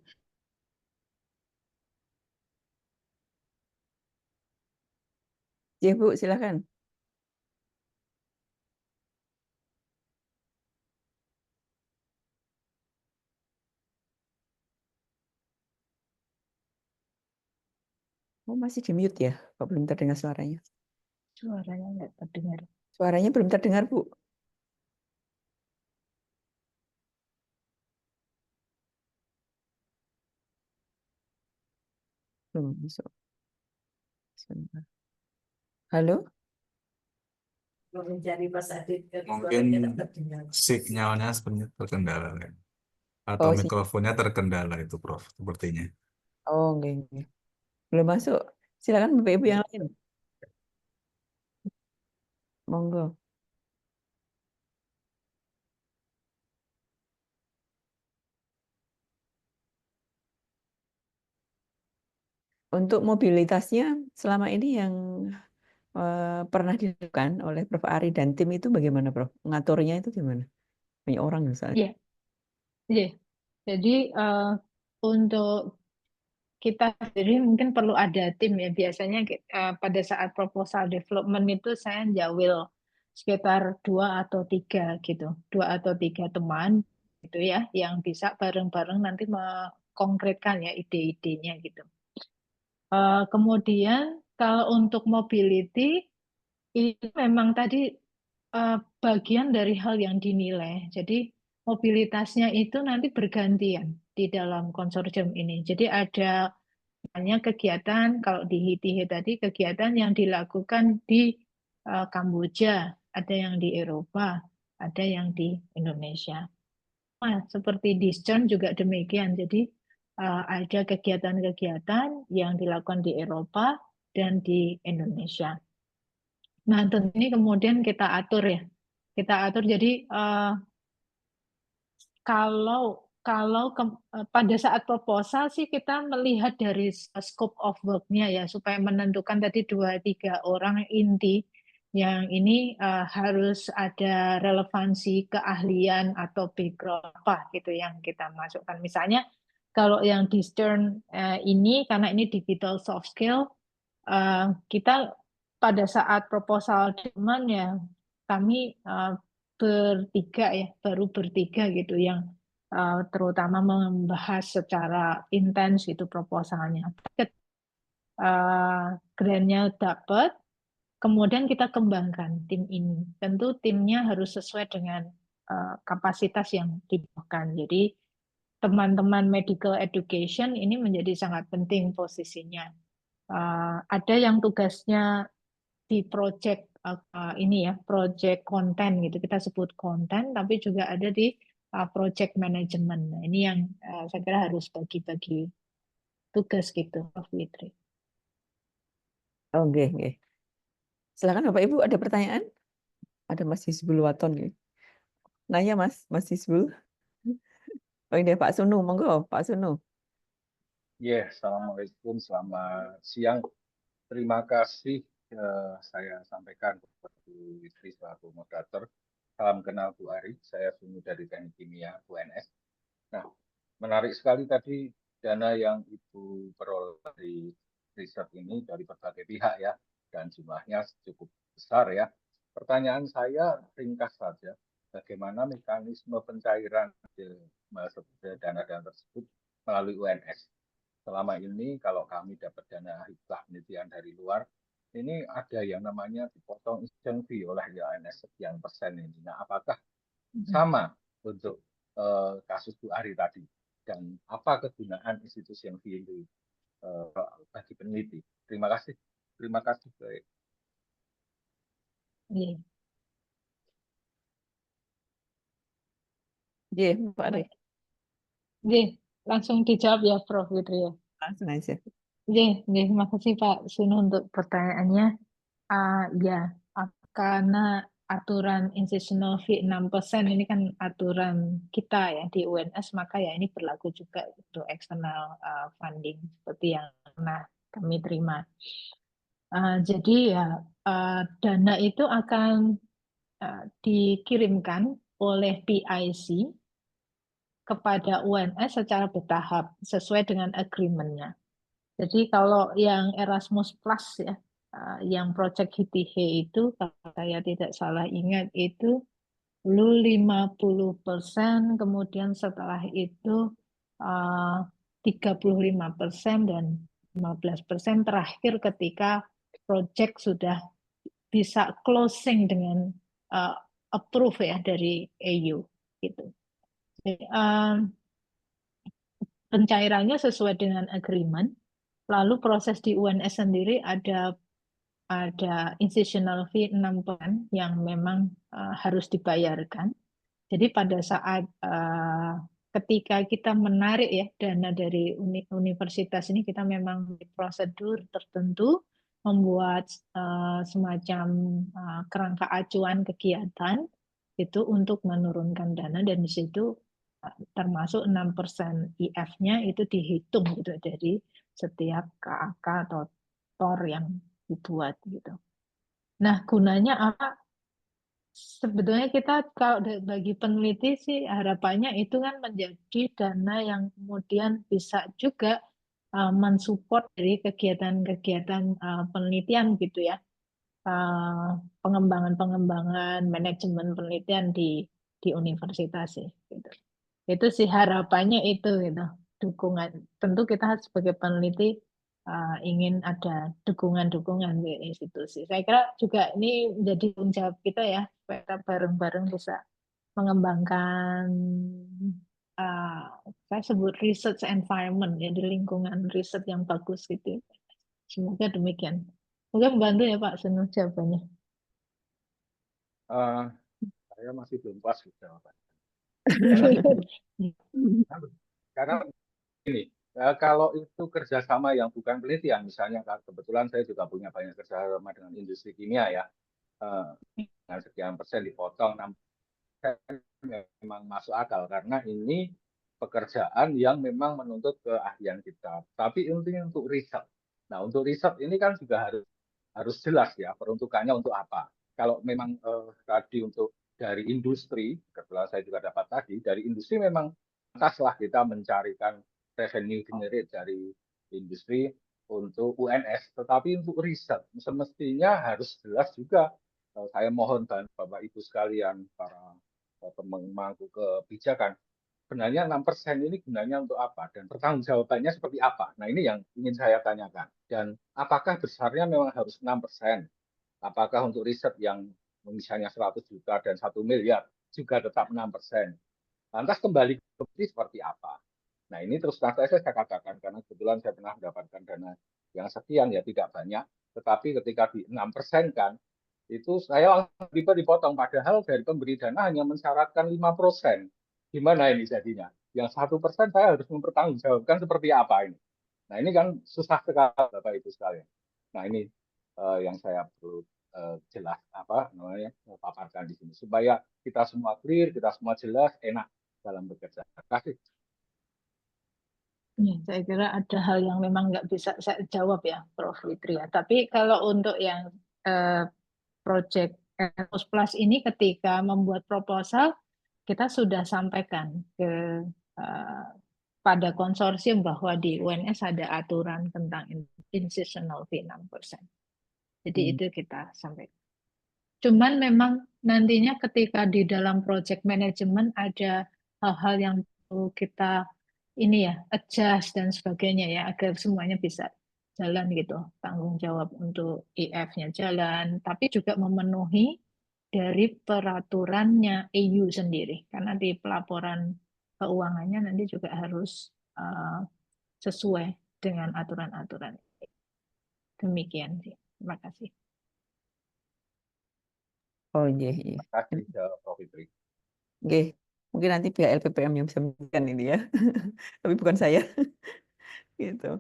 Ya Bu, silakan. Oh, masih di mute ya, Pak, belum terdengar suaranya. Suaranya nggak terdengar. Suaranya belum terdengar, Bu. Belum masuk. Sebentar. Halo? Mungkin sinyalnya sebenarnya terkendala kan? Atau Oh, mikrofonnya terkendala itu Prof. Sepertinya. oh, enggak. Belum masuk. Silakan Bapak Ibu yang lain. Monggo. Untuk mobilitasnya selama ini yang pernah dilakukan oleh Prof Ari dan tim itu bagaimana, Prof? Ngaturnya itu gimana? Banyak orang misalnya. Iya, iya. Jadi untuk kita sendiri mungkin perlu ada tim ya. Biasanya pada saat proposal development itu saya jawil sekitar 2 atau 3 gitu, 2 atau 3 teman gitu ya, yang bisa bareng-bareng nanti mengkonkretkan ya ide-idenya gitu. Kemudian kalau untuk mobility itu memang tadi bagian dari hal yang dinilai. Jadi mobilitasnya itu nanti bergantian di dalam konsorsium ini. Jadi ada banyak kegiatan, kalau di HITIH tadi kegiatan yang dilakukan di Kamboja, ada yang di Eropa, ada yang di Indonesia. Nah, seperti di Discern juga demikian. Jadi ada kegiatan-kegiatan yang dilakukan di Eropa dan di Indonesia. Nah, tentu ini kemudian kita atur ya. Kita atur jadi kalau pada saat proposal sih kita melihat dari scope of work-nya ya, supaya menentukan tadi 2-3 orang inti yang ini harus ada relevansi keahlian atau background apa gitu yang kita masukkan. Misalnya kalau yang di Stern ini karena ini digital soft skill, kita pada saat proposal cuman ya kami baru bertiga gitu yang terutama membahas secara intens itu proposalnya. Grantnya dapat, kemudian kita kembangkan tim ini. Tentu timnya harus sesuai dengan kapasitas yang dibutuhkan. Jadi teman-teman medical education ini menjadi sangat penting posisinya. Ada yang tugasnya di project ini ya, project konten gitu, kita sebut konten, tapi juga ada di project management. Nah, ini yang saya kira harus bagi-bagi tugas gitu, Prof. Fitri. Oke, oke. Silakan Bapak Ibu, ada pertanyaan? Ada Mas Hizbul Waton nih. Nanya Mas Hizbul. Oh ini Pak Sunu, monggo Pak Sunu. Assalamualaikum, selamat siang. Terima kasih saya sampaikan kepada Bu Fitri selaku moderator. Salam kenal Bu Ari, saya Sunu dari Teknik Kimia UNS. Nah, menarik sekali tadi dana yang Ibu peroleh dari riset ini dari berbagai pihak ya, dan jumlahnya cukup besar ya. Pertanyaan saya ringkas saja, bagaimana mekanisme pencairan dana-dana tersebut melalui UNS? Selama ini kalau kami dapat dana hibah penelitian dari luar, ini ada yang namanya dipotong institution fee oleh UNS sekian persen ini. Nah, apakah sama untuk kasus Bu Ari tadi? Dan apa kegunaan institution fee itu bagi peneliti? Terima kasih. Terima kasih. Baik. Iya, Pak Ari. Langsung dijawab ya, Prof. Fitri ya. Langsung aja. Terima kasih Pak Sunu untuk pertanyaannya. Ya, karena aturan institutional fee 6% ini kan aturan kita ya di UNS, maka ya ini berlaku juga untuk external funding seperti yang pernah kami terima. Jadi ya dana itu akan dikirimkan oleh PIC kepada UNS secara bertahap sesuai dengan agreement-nya. Jadi kalau yang Erasmus Plus ya, yang Project HITIHE itu kalau saya tidak salah ingat itu dulu 50%, kemudian setelah itu 35% dan 15% terakhir ketika project sudah bisa closing dengan approve ya dari EU gitu. Jadi, pencairannya sesuai dengan agreement. Lalu proses di UNS sendiri ada institutional fee 6% yang memang harus dibayarkan. Jadi pada saat ketika kita menarik ya dana dari universitas ini, kita memang di prosedur tertentu membuat semacam kerangka acuan kegiatan itu untuk menurunkan dana, dan di situ termasuk 6% IF-nya itu dihitung gitu dari setiap KAK atau TOR yang dibuat gitu. Nah, gunanya apa? Sebetulnya kita kalau bagi peneliti sih harapannya itu kan menjadi dana yang kemudian bisa juga mensupport dari kegiatan-kegiatan penelitian gitu ya. Pengembangan-pengembangan manajemen penelitian di universitas sih gitu. Itu sih harapannya itu gitu, dukungan. Tentu kita sebagai peneliti ingin ada dukungan-dukungan di institusi. Saya kira juga ini menjadi tanggung jawab kita ya, supaya kita bareng-bareng bisa mengembangkan saya sebut research environment ya, di lingkungan riset yang bagus gitu. Semoga demikian. Semoga membantu ya Pak Sunu jawabannya. Saya masih belum pas jawabannya. Karena ini, kalau itu kerjasama yang bukan penelitian, misalnya kebetulan saya juga punya banyak kerjasama dengan industri kimia ya, dengan sekian persen dipotong, memang masuk akal karena ini pekerjaan yang memang menuntut keahlian kita. Tapi intinya untuk riset. Nah, untuk riset ini kan juga harus jelas ya peruntukannya untuk apa. Kalau memang tadi untuk dari industri, kebetulan saya juga dapat tadi, dari industri memang pantaslah kita mencarikan revenue generate dari industri untuk UNS. Tetapi untuk riset, semestinya harus jelas juga. Saya mohon Bapak Ibu sekalian, para pemangku kebijakan, sebenarnya 6% ini gunanya untuk apa? Dan pertanggungjawabannya seperti apa? Nah, ini yang ingin saya tanyakan. Dan apakah besarnya memang harus 6%? Apakah untuk riset yang misalnya 100 juta dan 1 miliar juga tetap 6%? Lantas kembali ke seperti apa? Nah, ini terus terang saya katakan, karena kebetulan saya pernah mendapatkan dana yang sekian, ya tidak banyak. Tetapi ketika di 6% kan, itu saya langsung dipotong. Padahal dari pemberi dana hanya mensyaratkan 5%. Gimana ini jadinya? Yang 1% saya harus mempertanggungjawabkan seperti apa ini? Nah, ini kan susah sekali Bapak Ibu sekalian. Nah, ini yang saya perlu jelas paparkan di sini supaya kita semua clear, kita semua jelas, enak dalam bekerja. Terima kasih. Ya, saya kira ada hal yang memang nggak bisa saya jawab ya, Prof. Fitri ya. Tapi kalau untuk yang project Erasmus Plus ini ketika membuat proposal, kita sudah sampaikan ke pada konsorsium bahwa di UNS ada aturan tentang incisional fee 6%. Jadi itu kita sampaikan. Cuman memang nantinya ketika di dalam project management ada hal-hal yang perlu kita ini ya adjust dan sebagainya ya agar semuanya bisa jalan gitu. Tanggung jawab untuk IF-nya jalan, tapi juga memenuhi dari peraturannya EU sendiri. Karena di pelaporan keuangannya nanti juga harus sesuai dengan aturan-aturan. Demikian sih. Terima kasih. Oh iya, iya. Terima kasih Prof. Fitri. Oke. Mungkin nanti pihak LPPM yang bisa menjelaskan ini ya. Tapi bukan saya. Gitu.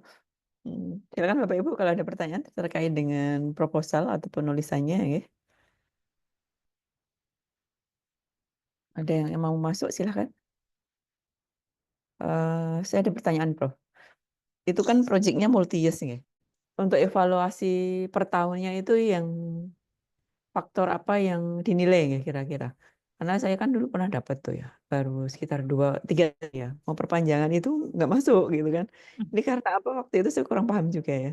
Silakan Bapak Ibu kalau ada pertanyaan terkait dengan proposal atau penulisannya ya. Ada yang mau masuk silakan. Saya ada pertanyaan Prof. Itu kan proyeknya multi-years ya. Untuk evaluasi per tahunnya itu yang faktor apa yang dinilai ya kira-kira? Karena saya kan dulu pernah dapat tuh ya, baru sekitar 2-3 ya. Mau perpanjangan itu nggak masuk gitu kan. Ini karena apa waktu itu saya kurang paham juga ya.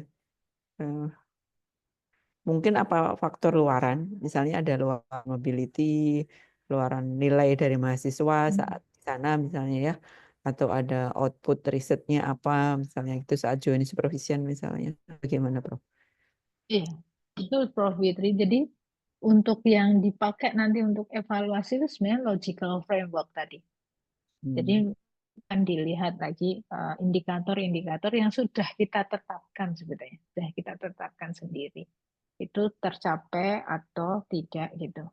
Mungkin apa faktor luaran, misalnya ada luaran mobility, luaran nilai dari mahasiswa saat di sana misalnya ya, atau ada output risetnya apa misalnya itu saat join supervision misalnya. Bagaimana Prof? Iya, betul Prof. Fitri. Jadi untuk yang dipakai nanti untuk evaluasi itu sebenarnya logical framework tadi. Jadi akan dilihat lagi indikator-indikator yang sudah kita tetapkan sebetulnya, sudah kita tetapkan sendiri. Itu tercapai atau tidak gitu.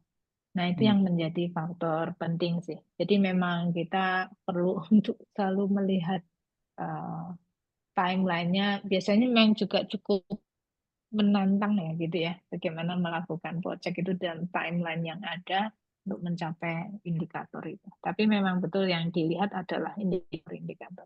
Nah, itu yang menjadi faktor penting sih. Jadi memang kita perlu untuk selalu melihat timeline-nya. Biasanya memang juga cukup menantang ya gitu ya, bagaimana melakukan project itu dalam timeline yang ada untuk mencapai indikator itu. Tapi memang betul yang dilihat adalah indikator-indikator.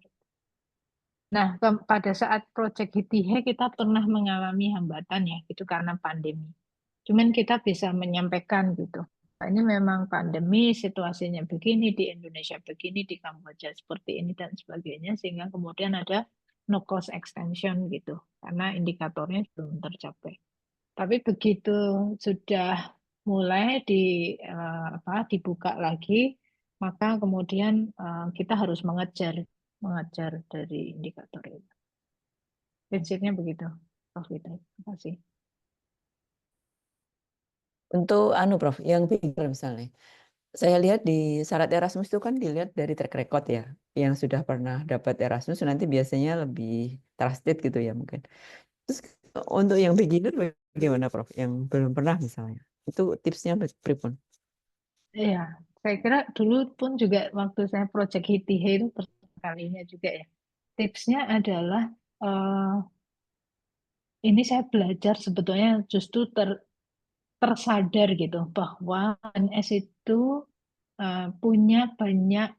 Nah, pada saat project HITIHE kita pernah mengalami hambatan ya, itu karena pandemi. Cuman kita bisa menyampaikan gitu. Ini memang pandemi, situasinya begini, di Indonesia begini, di Kamboja seperti ini dan sebagainya, sehingga kemudian ada no cost extension gitu, karena indikatornya belum tercapai. Tapi begitu sudah mulai dibuka lagi, maka kemudian kita harus mengejar dari indikator itu. Prinsipnya begitu, Prof. Fitri. Terima kasih. Untuk Prof, yang beginner misalnya. Saya lihat di syarat Erasmus itu kan dilihat dari track record ya. Yang sudah pernah dapat Erasmus nanti biasanya lebih trusted gitu ya mungkin. Terus untuk yang beginner bagaimana Prof? Yang belum pernah misalnya. Itu tipsnya berapa? Iya, saya kira dulu pun juga waktu saya project HITIHE itu pertama kalinya juga ya. Tipsnya adalah ini saya belajar sebetulnya justru tersadar gitu bahwa NS itu punya banyak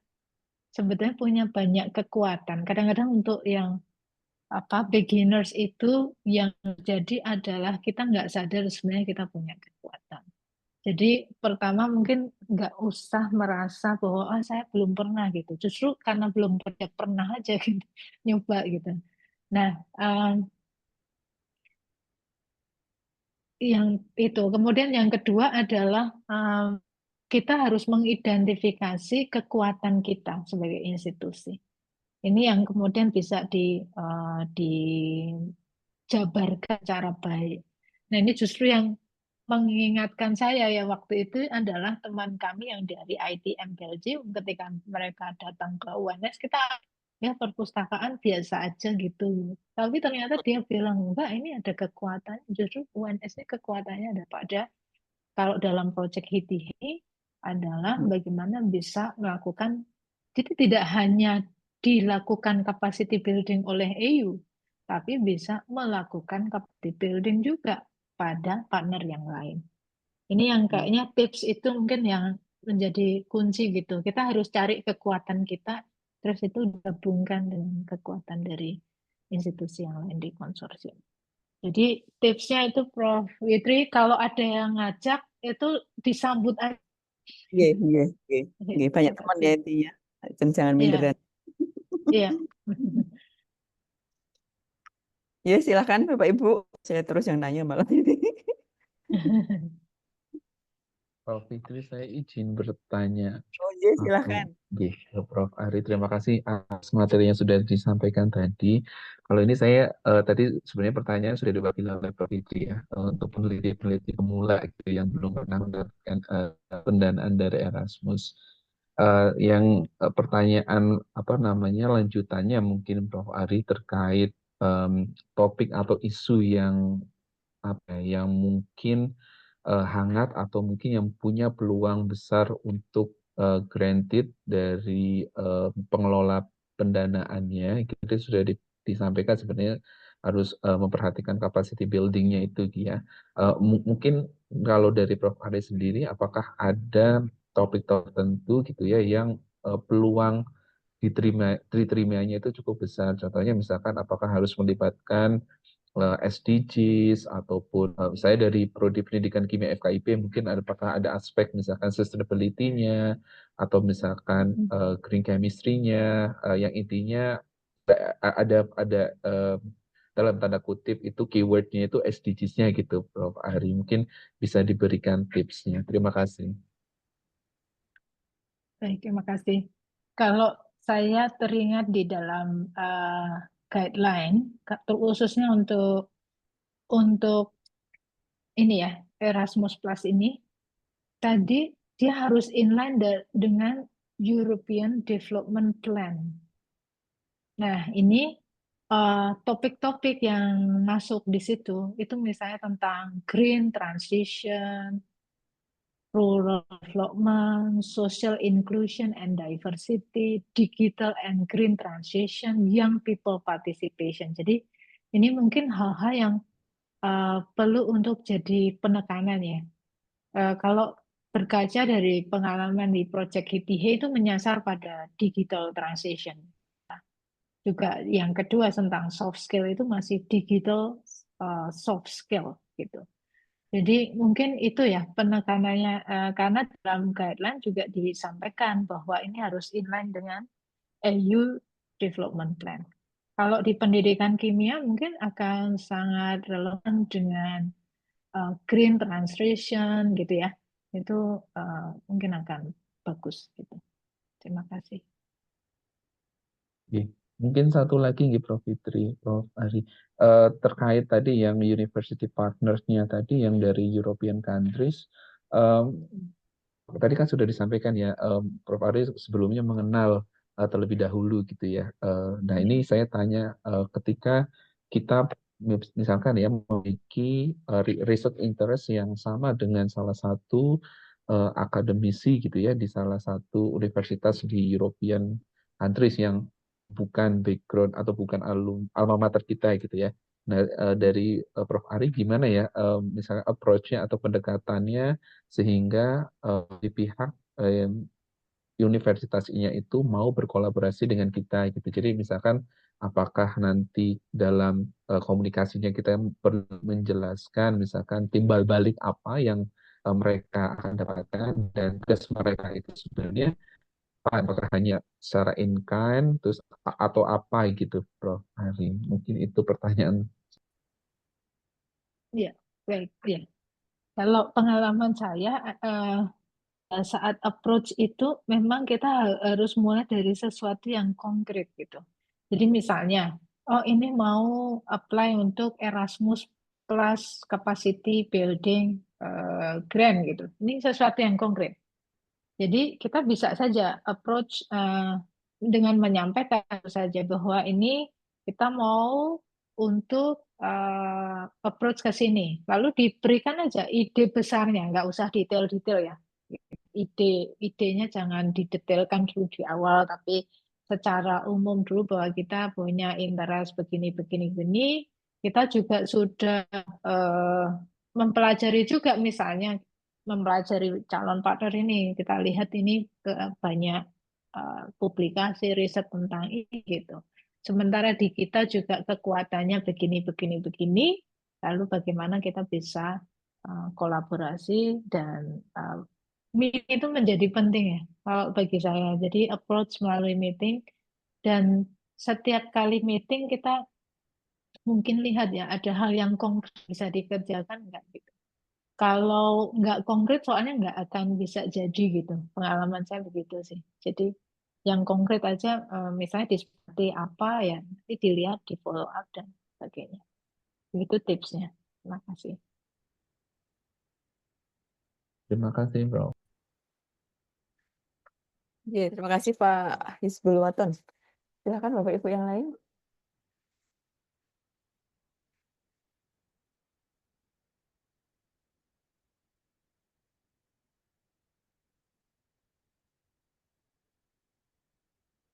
sebetulnya punya banyak kekuatan. Kadang-kadang untuk yang beginners itu yang jadi adalah kita nggak sadar sebenarnya kita punya kekuatan. Jadi pertama mungkin nggak usah merasa bahwa saya belum pernah gitu. Justru karena belum pernah aja gitu, nyoba gitu. Nah, yang itu. Kemudian yang kedua adalah kita harus mengidentifikasi kekuatan kita sebagai institusi. Ini yang kemudian bisa dijabarkan secara baik. Nah, ini justru yang mengingatkan saya ya waktu itu adalah teman kami yang dari ITM Belgium ketika mereka datang ke UNS kita ya perpustakaan biasa aja gitu. Tapi ternyata dia bilang enggak ini ada kekuatan justru UNS ini kekuatannya ada pada kalau dalam proyek HITIHI adalah bagaimana bisa melakukan jadi tidak hanya dilakukan capacity building oleh EU tapi bisa melakukan capacity building juga pada partner yang lain. Ini yang kayaknya tips itu mungkin yang menjadi kunci gitu. Kita harus cari kekuatan kita, terus itu digabungkan dengan kekuatan dari institusi yang lain di konsorsium. Jadi tipsnya itu Prof. Witri, kalau ada yang ngajak itu disambut aja. Iya, iya, iya. Iya, banyak Terima teman ya kasih. intinya. Jangan Iya, minderan. iya. Ya, silakan Bapak Ibu. Saya terus yang nanya malam ini. Prof. Fitri, saya izin bertanya. Oh iya, silakan. Oke, Prof. Ari, terima kasih atas materi yang sudah disampaikan tadi. Kalau ini saya tadi sebenarnya pertanyaan sudah diwakili oleh Prof. Fitri ya, untuk peneliti-peneliti pemula gitu, yang belum pernah mendapatkan pendanaan dari Erasmus. Pertanyaan lanjutannya mungkin Prof. Ari terkait topik atau isu yang mungkin hangat atau mungkin yang punya peluang besar untuk granted dari pengelola pendanaannya. Itu sudah disampaikan sebenarnya harus memperhatikan capacity building-nya itu ya. Mungkin kalau dari Prof. Ari sendiri, apakah ada topik tertentu gitu ya yang peluang diterimanya itu cukup besar. Contohnya misalkan apakah harus melibatkan SDGs ataupun saya dari Prodi Pendidikan Kimia FKIP mungkin apakah ada aspek misalkan sustainability-nya atau misalkan green chemistry-nya yang intinya ada dalam tanda kutip itu keyword-nya itu SDGs-nya gitu Prof. Ari, mungkin bisa diberikan tipsnya. Terima kasih. Baik, terima kasih. Kalau saya teringat di dalam guideline, khususnya untuk ini ya Erasmus Plus ini, tadi dia harus inline dengan European Development Plan. Nah, ini topik-topik yang masuk di situ itu misalnya tentang green transition, rural development, social inclusion and diversity, digital and green transition, young people participation. Jadi ini mungkin hal-hal yang perlu untuk jadi penekanan ya. Kalau berkaca dari pengalaman di Project HITIHI itu menyasar pada digital transition. Juga yang kedua tentang soft skill itu masih digital soft skill gitu. Jadi mungkin itu ya penekanannya karena dalam guideline juga disampaikan bahwa ini harus inline dengan EU Development Plan. Kalau di pendidikan kimia mungkin akan sangat relevan dengan green transition gitu ya. Itu mungkin akan bagus gitu. Terima kasih. Mungkin satu lagi Prof. Fitri, Prof. Ari, terkait tadi yang university partners-nya tadi yang dari European countries, tadi kan sudah disampaikan ya, Prof. Ari sebelumnya mengenal terlebih dahulu gitu ya. Nah ini saya tanya, ketika kita misalkan ya memiliki research interest yang sama dengan salah satu akademisi gitu ya di salah satu universitas di European countries yang bukan background atau bukan alma mater kita gitu ya. Nah, dari Prof. Ari gimana ya, misalnya approach-nya atau pendekatannya sehingga di pihak universitasnya itu mau berkolaborasi dengan kita gitu. Jadi misalkan apakah nanti dalam komunikasinya kita perlu menjelaskan misalkan timbal balik apa yang mereka akan dapatkan dan tugas mereka itu sebenarnya apakah hanya secara in kind terus atau apa gitu, Prof. Hari. Mungkin itu pertanyaan. Ya, baik. Ya. Kalau pengalaman saya saat approach itu memang kita harus mulai dari sesuatu yang konkret gitu. Jadi misalnya, oh ini mau apply untuk Erasmus Plus Capacity Building Grant gitu. Ini sesuatu yang konkret. Jadi kita bisa saja approach dengan menyampaikan saja bahwa ini kita mau untuk approach ke sini. Lalu diberikan aja ide besarnya, nggak usah detail-detail ya. Idenya jangan didetailkan dulu di awal, tapi secara umum dulu bahwa kita punya interest begini. Kita juga sudah mempelajari juga misalnya mempelajari calon partner ini. Kita lihat ini banyak publikasi riset tentang ini gitu. Sementara di kita juga kekuatannya begini. Lalu bagaimana kita bisa kolaborasi dan meeting itu menjadi penting ya kalau bagi saya. Jadi approach melalui meeting dan setiap kali meeting kita mungkin lihat ya ada hal yang konkret bisa dikerjakan nggak gitu. Kalau nggak konkret soalnya nggak akan bisa jadi gitu. Pengalaman saya begitu sih. Jadi yang konkret aja misalnya seperti apa ya nanti dilihat di follow up dan sebagainya. Itu tipsnya. Terima kasih. Terima kasih, Prof. Terima kasih Pak Hizbul Waton. Silakan Bapak Ibu yang lain.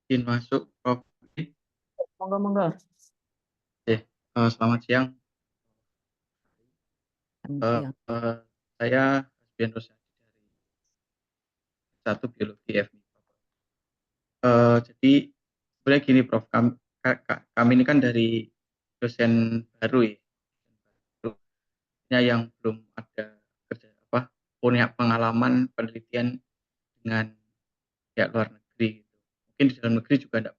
Izin masuk, Prof. Monggo. Selamat siang. Siang. Saya Hasbian Rosadi dari satu biologi FMI. Jadi sebenarnya gini, Prof. Kami ini kan dari dosen baru ya, yang belum ada punya pengalaman penelitian dengan pihak luar negeri. Mungkin di dalam negeri juga tidak.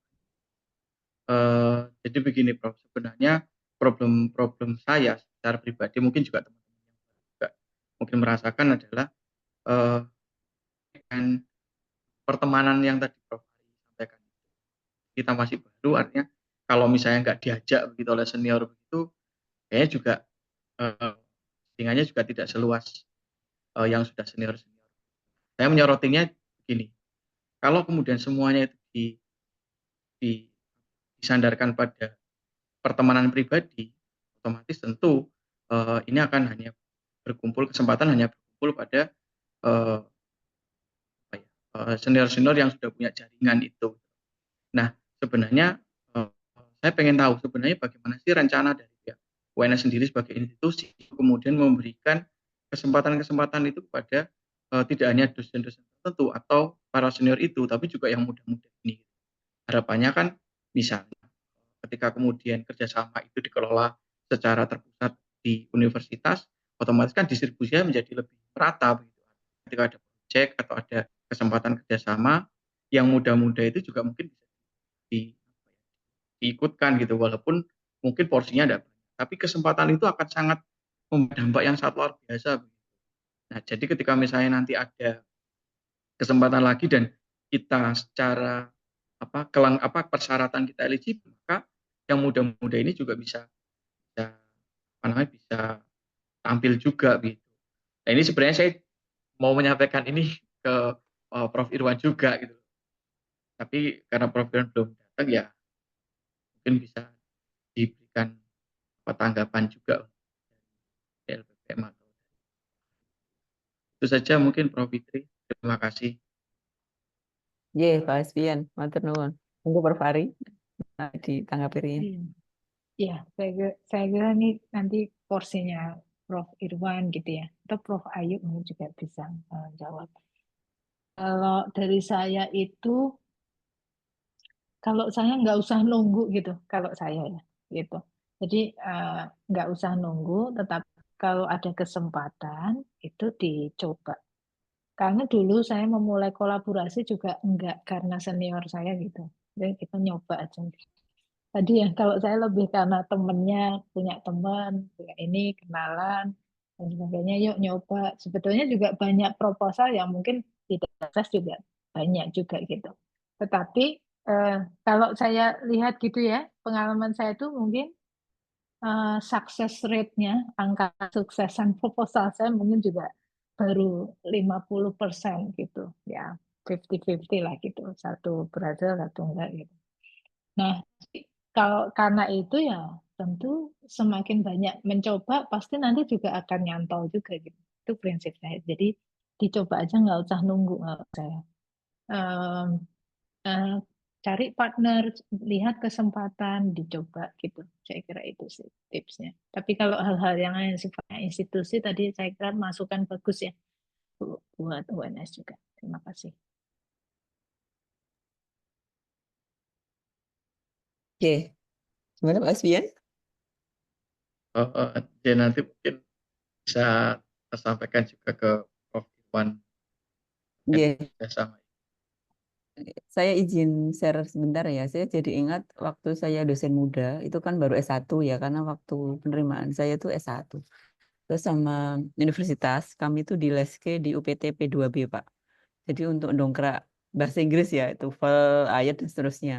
Jadi begini, Prof. Sebenarnya problem saya secara pribadi mungkin juga teman-teman yang juga mungkin merasakan adalah dengan pertemanan yang tadi Prof sampaikan. Kita masih baru, artinya kalau misalnya nggak diajak begitu oleh senior begitu, kayaknya juga jaringannya juga tidak seluas yang sudah senior. Saya menyorotinya begini, kalau kemudian semuanya itu disandarkan pada pertemanan pribadi, otomatis tentu ini akan hanya kesempatan hanya berkumpul pada senior-senior yang sudah punya jaringan itu. Nah, sebenarnya saya pengen tahu sebenarnya bagaimana sih rencana dari pihak UNS sendiri sebagai institusi kemudian memberikan kesempatan-kesempatan itu kepada tidak hanya dosen-dosen tertentu atau para senior itu, tapi juga yang muda-muda ini. Harapannya kan misalnya ketika kemudian kerjasama itu dikelola secara terpusat di universitas, otomatis kan distribusinya menjadi lebih merata begitu. Ketika ada proyek atau ada kesempatan kerjasama, yang muda-muda itu juga mungkin bisa diikutkan gitu, walaupun mungkin porsinya ada, tapi kesempatan itu akan sangat membawa dampak yang sangat luar biasa. Nah, jadi ketika misalnya nanti ada kesempatan lagi dan kita secara persyaratan kita eligible, maka yang muda-muda ini juga bisa tampil juga gitu. Nah, ini sebenarnya saya mau menyampaikan ini ke Prof Irwan juga gitu. Tapi karena Prof Irwan belum datang ya mungkin bisa diberikan tanggapan juga dari LPPM. Itu saja mungkin Prof Fitri. Terima kasih. Pak Hasbian, matur nuwun. Monggo Prof Ari ditanggapi Rian. Iya, saya kira ini nanti porsinya Prof Irwan gitu ya, atau Prof Ayu juga bisa jawab. Kalau dari saya itu, kalau saya nggak usah nunggu gitu, kalau saya ya, gitu. Jadi nggak usah nunggu, tetapi kalau ada kesempatan itu dicoba. Karena dulu saya memulai kolaborasi juga enggak karena senior saya gitu. Jadi kita nyoba aja. Tadi ya kalau saya lebih karena temennya, punya teman, punya ini, kenalan, dan sebagainya, yuk nyoba. Sebetulnya juga banyak proposal yang mungkin tidak sukses juga banyak juga gitu. Tetapi eh, kalau saya lihat gitu ya, pengalaman saya itu mungkin success rate-nya, angka suksesan proposal saya mungkin juga baru 50% gitu. Ya, 50-50 lah gitu. Satu berhasil, satu enggak gitu. Nah, kalau karena itu ya tentu semakin banyak mencoba pasti nanti juga akan nyantol juga gitu. Itu prinsip saya. Jadi dicoba aja nggak usah nunggu kalau saya. Em, eh, Cari partner, lihat kesempatan, dicoba gitu. Saya kira itu sih tipsnya. Tapi kalau hal-hal yang lain sifatnya institusi tadi saya kira masukan bagus ya buat UNS juga. Terima kasih. Oke, gimana Pak Asfian? Dan nanti mungkin bisa tersampaikan juga ke Prof. Irwan terkait Iya, kerjasama. saya izin share sebentar ya. Saya jadi ingat waktu saya dosen muda, itu kan baru S1 ya, karena waktu penerimaan saya itu S1. Terus sama universitas, kami itu di LESKE di UPT P2B, Pak. Jadi untuk dongkrak bahasa Inggris ya, TOEFL, IELTS, dan seterusnya.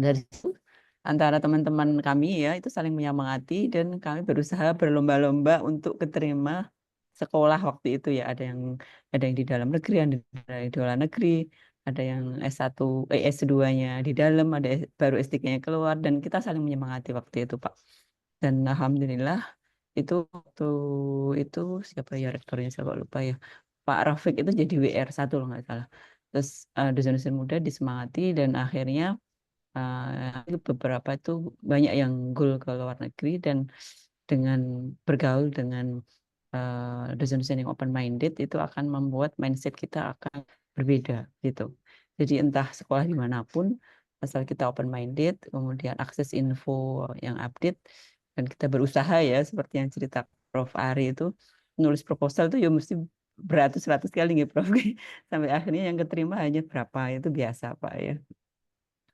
Dari situ, antara teman-teman kami ya, itu saling menyemangati dan kami berusaha berlomba-lomba untuk keterima sekolah waktu itu ya. Ada yang di dalam negeri, ada yang di luar negeri, ada yang S1, S2-nya di dalam, ada baru S3-nya keluar, dan kita saling menyemangati waktu itu, Pak. Dan alhamdulillah itu waktu itu siapa ya rektornya saya kok lupa ya. Pak Rafiq itu jadi WR1 loh nggak salah. Terus dosen-dosen muda disemangati dan akhirnya beberapa itu banyak yang goal ke luar negeri dan dengan bergaul dengan dosen-dosen yang open minded itu akan membuat mindset kita akan berbeda gitu. Jadi entah sekolah dimanapun asal kita open minded, kemudian akses info yang update dan kita berusaha ya seperti yang cerita Prof Ari itu nulis proposal itu ya mesti beratus-ratus kali nggak Prof sampai akhirnya yang keterima hanya berapa itu biasa Pak ya.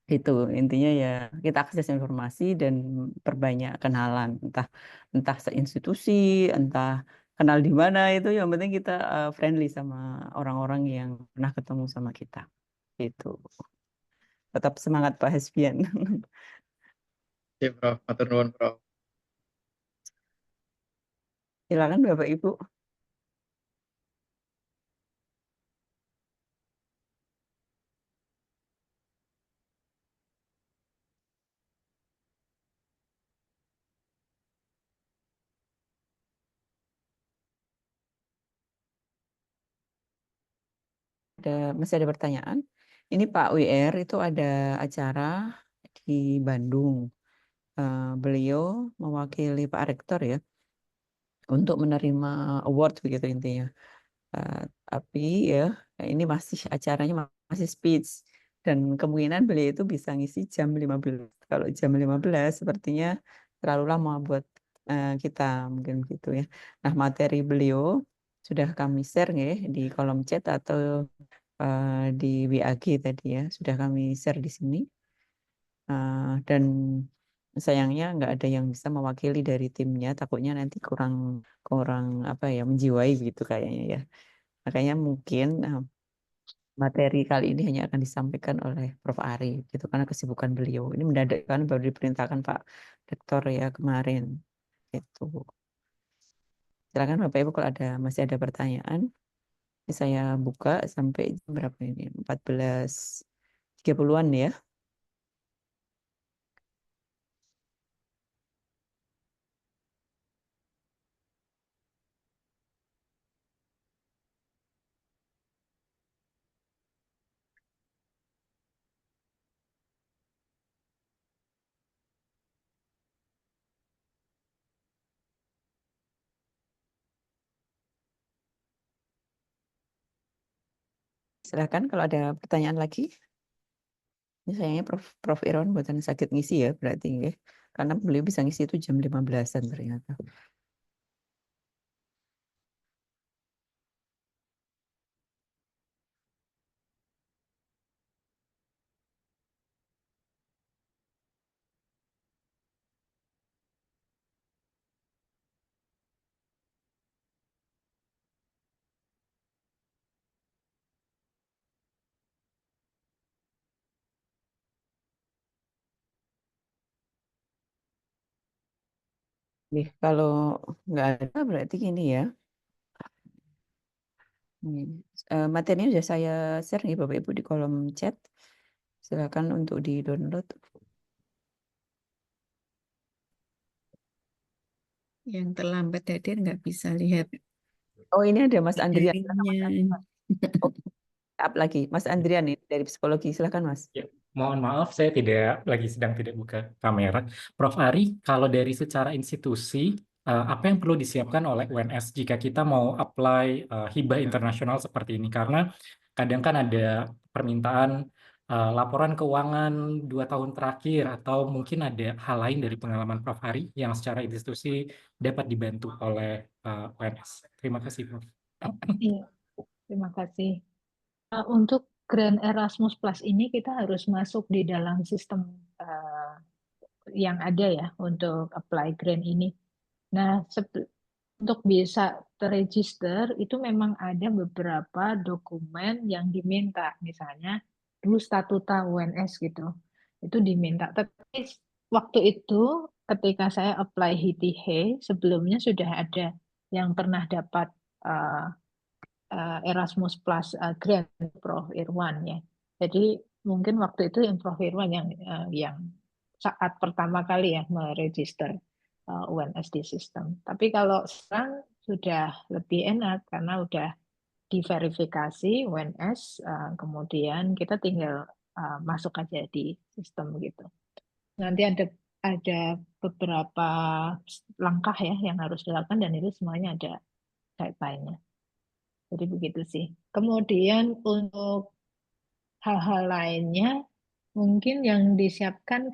Itu intinya ya kita akses informasi dan perbanyak kenalan entah entah seinstitusi entah kenal di mana itu yang penting kita friendly sama orang-orang yang pernah ketemu sama kita itu tetap semangat Pak Hasbian. Oke, Prof. Matur nuwun, Prof. Silakan Bapak Ibu. Masih ada pertanyaan? Ini Pak WR itu ada acara di Bandung. Beliau mewakili Pak Rektor ya untuk menerima award begitu intinya. Eh, tapi ya ini masih acaranya masih speech dan kemungkinan beliau itu bisa ngisi jam 15. Kalau jam 15 sepertinya terlalu lama buat kita mungkin gitu ya. Nah, materi beliau sudah kami share ya di kolom chat atau di WAG tadi ya, sudah kami share di sini. Dan sayangnya nggak ada yang bisa mewakili dari timnya, takutnya nanti kurang kurang apa ya menjiwai begitu kayaknya ya. Makanya mungkin materi kali ini hanya akan disampaikan oleh Prof. Ari, gitu karena kesibukan beliau. Ini mendadak kan baru diperintahkan Pak Rektor ya kemarin. Itu. Silakan Bapak Ibu kalau masih ada pertanyaan, ini saya buka sampai jam berapa ini? 14.30-an ya. Silakan kalau ada pertanyaan lagi. Ini sayangnya Prof Iron buatan sakit ngisi ya berarti ya. Karena beliau bisa ngisi itu jam 15-an ternyata. Nih, kalau nggak ada berarti gini ya. Materinya sudah saya share nih Bapak Ibu di kolom chat. Silakan untuk di-download. Yang terlambat hadir nggak bisa lihat Oh, ini ada Mas Andrian. Silakan, Mas daringnya. Andrian. Oh, up lagi. Mas Andrian nih dari psikologi. Silakan Mas. Ya, mohon maaf, saya sedang tidak buka kamera. Prof. Ari, kalau dari secara institusi, apa yang perlu disiapkan oleh UNS jika kita mau apply hibah internasional seperti ini? Karena kadang kan ada permintaan laporan keuangan 2 tahun terakhir, atau mungkin ada hal lain dari pengalaman Prof. Ari yang secara institusi dapat dibantu oleh UNS. Terima kasih, Prof. Iya, terima kasih. Untuk Grand Erasmus Plus ini kita harus masuk di dalam sistem yang ada ya untuk apply grant ini. Nah, untuk bisa terregister itu memang ada beberapa dokumen yang diminta, misalnya dulu statuta UNS gitu, itu diminta. Tapi waktu itu ketika saya apply HITIH sebelumnya sudah ada yang pernah dapat Erasmus Plus grant Prof Irwan ya. Jadi mungkin waktu itu yang Prof Irwan yang saat pertama kali ya meregister UNS di sistem. Tapi kalau sekarang sudah lebih enak karena udah diverifikasi UNS, kemudian kita tinggal masuk aja di sistem gitu. Nanti ada beberapa langkah ya yang harus dilakukan dan itu semuanya ada guideline-nya. Jadi begitu sih. Kemudian untuk hal-hal lainnya mungkin yang disiapkan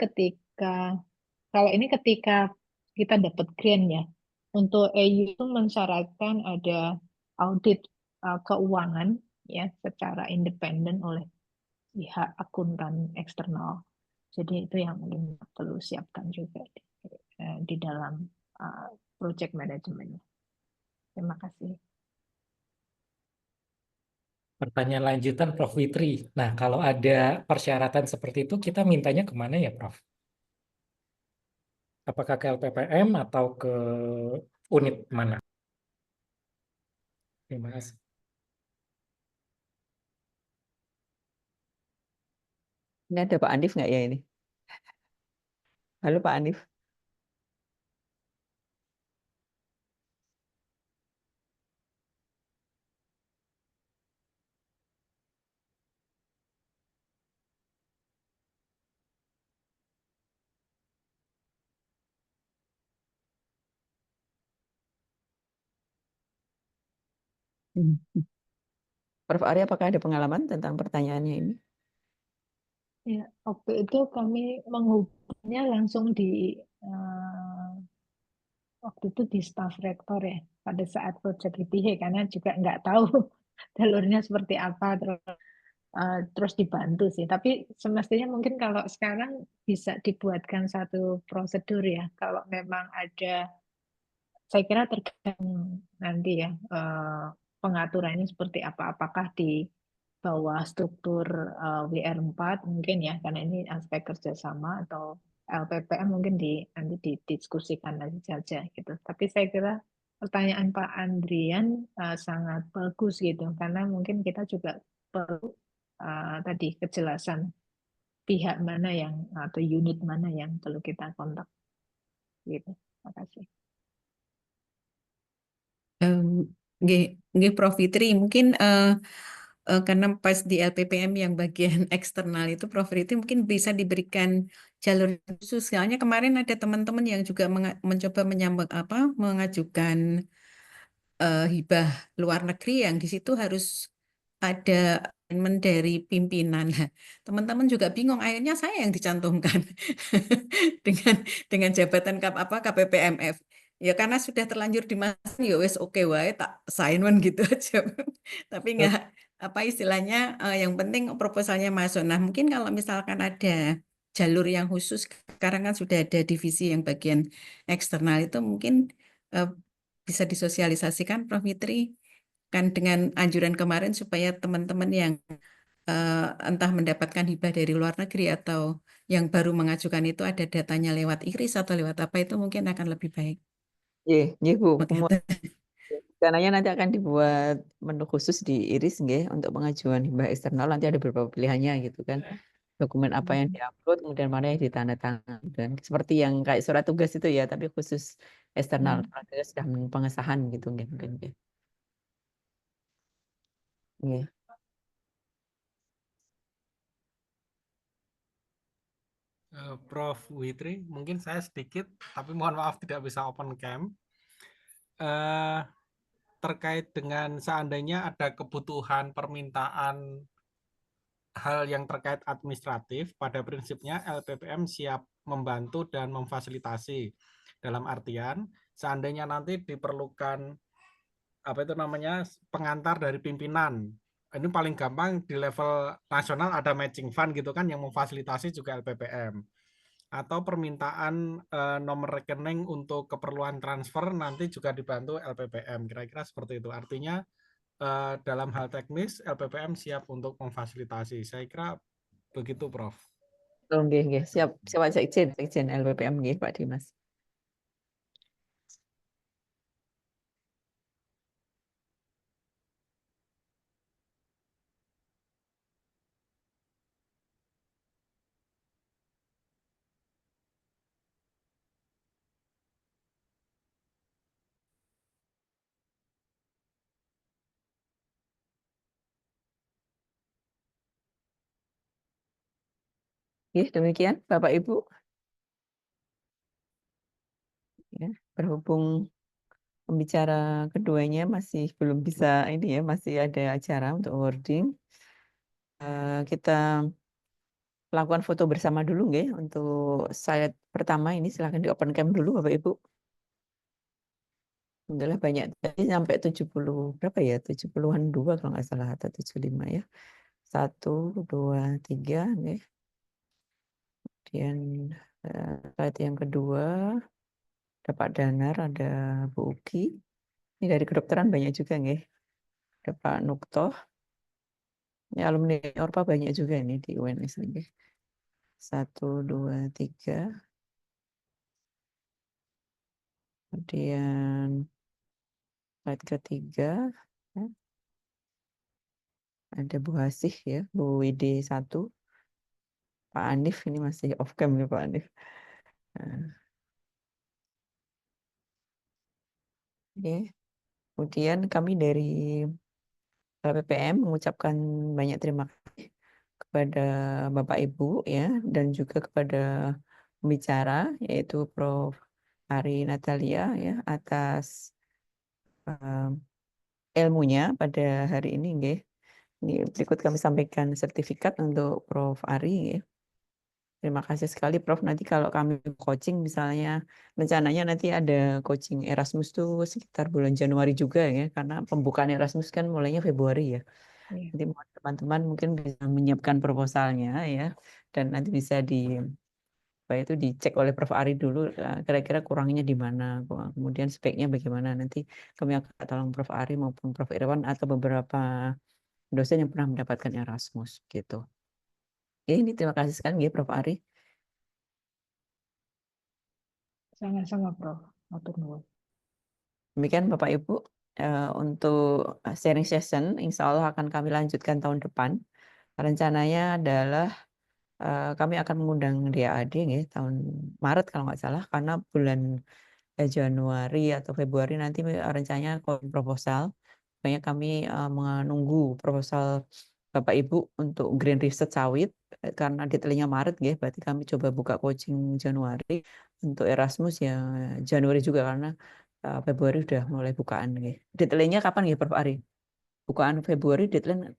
kalau ini ketika kita dapat grant ya. Untuk EU itu mensyaratkan ada audit keuangan ya secara independen oleh pihak akuntan eksternal. Jadi itu yang mungkin perlu siapkan juga di dalam project management. Terima kasih. Pertanyaan lanjutan, Prof. Fitri. Nah, kalau ada persyaratan seperti itu, kita mintanya kemana ya, Prof? Apakah ke LPPM atau ke unit mana? Terima kasih. Ini ada Pak Andif nggak ya ini? Halo Pak Andif. Prof. Ari, apakah ada pengalaman tentang pertanyaannya ini? Ya, waktu itu kami menghubungnya langsung waktu itu di staf rektor ya pada saat proyek ITH karena juga nggak tahu jalurnya seperti apa terus dibantu sih. Tapi semestinya mungkin kalau sekarang bisa dibuatkan satu prosedur ya kalau memang ada, saya kira tergantung nanti ya pengaturannya seperti apa. Apakah di bawah struktur WR4 mungkin ya, karena ini aspek kerjasama, atau LPPM mungkin nanti didiskusikan nanti saja gitu. Tapi saya kira pertanyaan Pak Andrian sangat bagus gitu, karena mungkin kita juga perlu tadi kejelasan pihak mana yang atau unit mana yang perlu kita kontak gitu. Terima kasih. Nggih, Prof. Fitri, mungkin karena pas di LPPM yang bagian eksternal itu Prof. Fitri mungkin bisa diberikan jalur khusus. Soalnya kemarin ada teman-teman yang juga mencoba mengajukan hibah luar negeri yang di situ harus ada assignment dari pimpinan. Nah, teman-teman juga bingung, akhirnya saya yang dicantumkan dengan jabatan KPPMF. Ya karena sudah terlanjur dimasukkan, ya wes oke wae tak assignment gitu aja. Tapi nggak apa istilahnya, yang penting proposalnya masuk. Nah mungkin kalau misalkan ada jalur yang khusus, sekarang kan sudah ada divisi yang bagian eksternal itu mungkin eh, bisa disosialisasikan, Prof. Fitri, kan dengan anjuran kemarin supaya teman-teman yang entah mendapatkan hibah dari luar negeri atau yang baru mengajukan itu ada datanya lewat IRIS atau lewat apa, itu mungkin akan lebih baik. Nggih, Bu. Mengatakan. Rencananya nanti akan dibuat menu khusus di IRIS nggih untuk pengajuan hibah eksternal, nanti ada beberapa pilihannya gitu kan. Dokumen apa yang diupload, kemudian mana yang ditandatangani, dan seperti yang kayak surat tugas itu ya, tapi khusus eksternal. Kita sudah pengesahan gitu nggih, mungkin nggih. Nggih. Prof. Witri, mungkin saya sedikit, tapi mohon maaf tidak bisa open cam. Terkait dengan seandainya ada kebutuhan permintaan hal yang terkait administratif, pada prinsipnya LPPM siap membantu dan memfasilitasi. Dalam artian, seandainya nanti diperlukan pengantar dari pimpinan. Ini paling gampang di level nasional ada matching fund gitu kan, yang memfasilitasi juga LPPM. Atau permintaan nomor rekening untuk keperluan transfer nanti juga dibantu LPPM. Kira-kira seperti itu. Artinya dalam hal teknis LPPM siap untuk memfasilitasi. Saya kira begitu, Prof. Nggih. Siap Pak Sekjen LPPM nggih, Pak Dimas. Demikian Bapak Ibu. Ya, berhubung pembicara keduanya masih belum bisa ini ya, masih ada acara untuk wording. Kita lakukan foto bersama dulu nggih untuk slide pertama ini, silakan di open cam dulu Bapak Ibu. Alhamdulillah banyak, tadi sampai 70 berapa ya, 70-an 2 kalau nggak salah, atau 75 ya. 1, 2, 3 nggih. Kemudian slide yang kedua ada Pak Danar, ada Bu Uki. Ini dari kedokteran banyak juga nggih. Ada Pak Nuktoh. Ya, alumni Orpa banyak juga ini di UNS nggih. 1, 2, 3. Kemudian slide ketiga ya. Ada Bu Hasih ya, Bu WD 1. Pak Anif ini masih off cam nih Pak Anif. Oke. Kemudian kami dari LPPM mengucapkan banyak terima kasih kepada Bapak Ibu ya, dan juga kepada pembicara yaitu Prof. Ari Natalia ya, atas ilmunya pada hari ini nggih. Ini berikut kami sampaikan sertifikat untuk Prof. Ari ya. Terima kasih sekali Prof. Nanti kalau kami coaching misalnya, rencananya nanti ada coaching Erasmus tuh sekitar bulan Januari juga ya, karena pembukaan Erasmus kan mulainya Februari ya. Nanti teman-teman mungkin bisa menyiapkan proposalnya ya, dan nanti bisa itu dicek oleh Prof. Ari dulu kira-kira kurangnya di mana, kemudian speknya bagaimana. Nanti kami akan tolong Prof. Ari maupun Prof. Irwan atau beberapa dosen yang pernah mendapatkan Erasmus gitu. Ini terima kasih sekali ya Prof. Ari. Sama-sama, Prof. Matur nuwun. Demikian Bapak Ibu, untuk sharing session insya Allah akan kami lanjutkan tahun depan. Rencananya adalah kami akan mengundang DAAD ya, tahun Maret kalau nggak salah, karena bulan Januari atau Februari nanti rencananya proposal. Makanya kami menunggu proposal Bapak Ibu untuk green research sawit, karena detailnya Maret ya, berarti kami coba buka coaching Januari. Untuk Erasmus ya Januari juga, karena Februari udah mulai bukaan. Detailnya kapan ya Prof. Ari? Bukaan Februari, deadline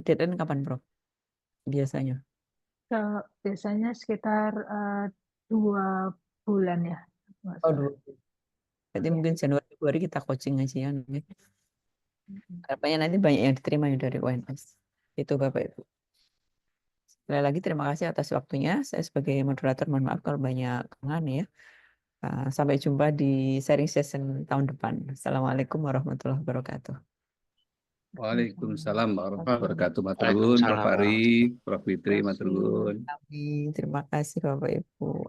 deadline kapan, Prof? Biasanya. Biasanya sekitar 2 bulan ya. nggak Oh, salah. berarti mungkin Januari Februari kita coaching aja ya. Mm-mm. Harapannya nanti banyak yang diterima ya dari UNS. Itu Bapak Ibu. Sekali lagi terima kasih atas waktunya. Saya sebagai moderator mohon maaf kalau banyak kekurangan ya. Sampai jumpa di sharing session tahun depan. Assalamualaikum warahmatullahi wabarakatuh. Waalaikumsalam warahmatullahi wabarakatuh. Matur nuwun, Prof. Ari, Prof. Fitri, matur nuwun. Terima kasih Bapak Ibu.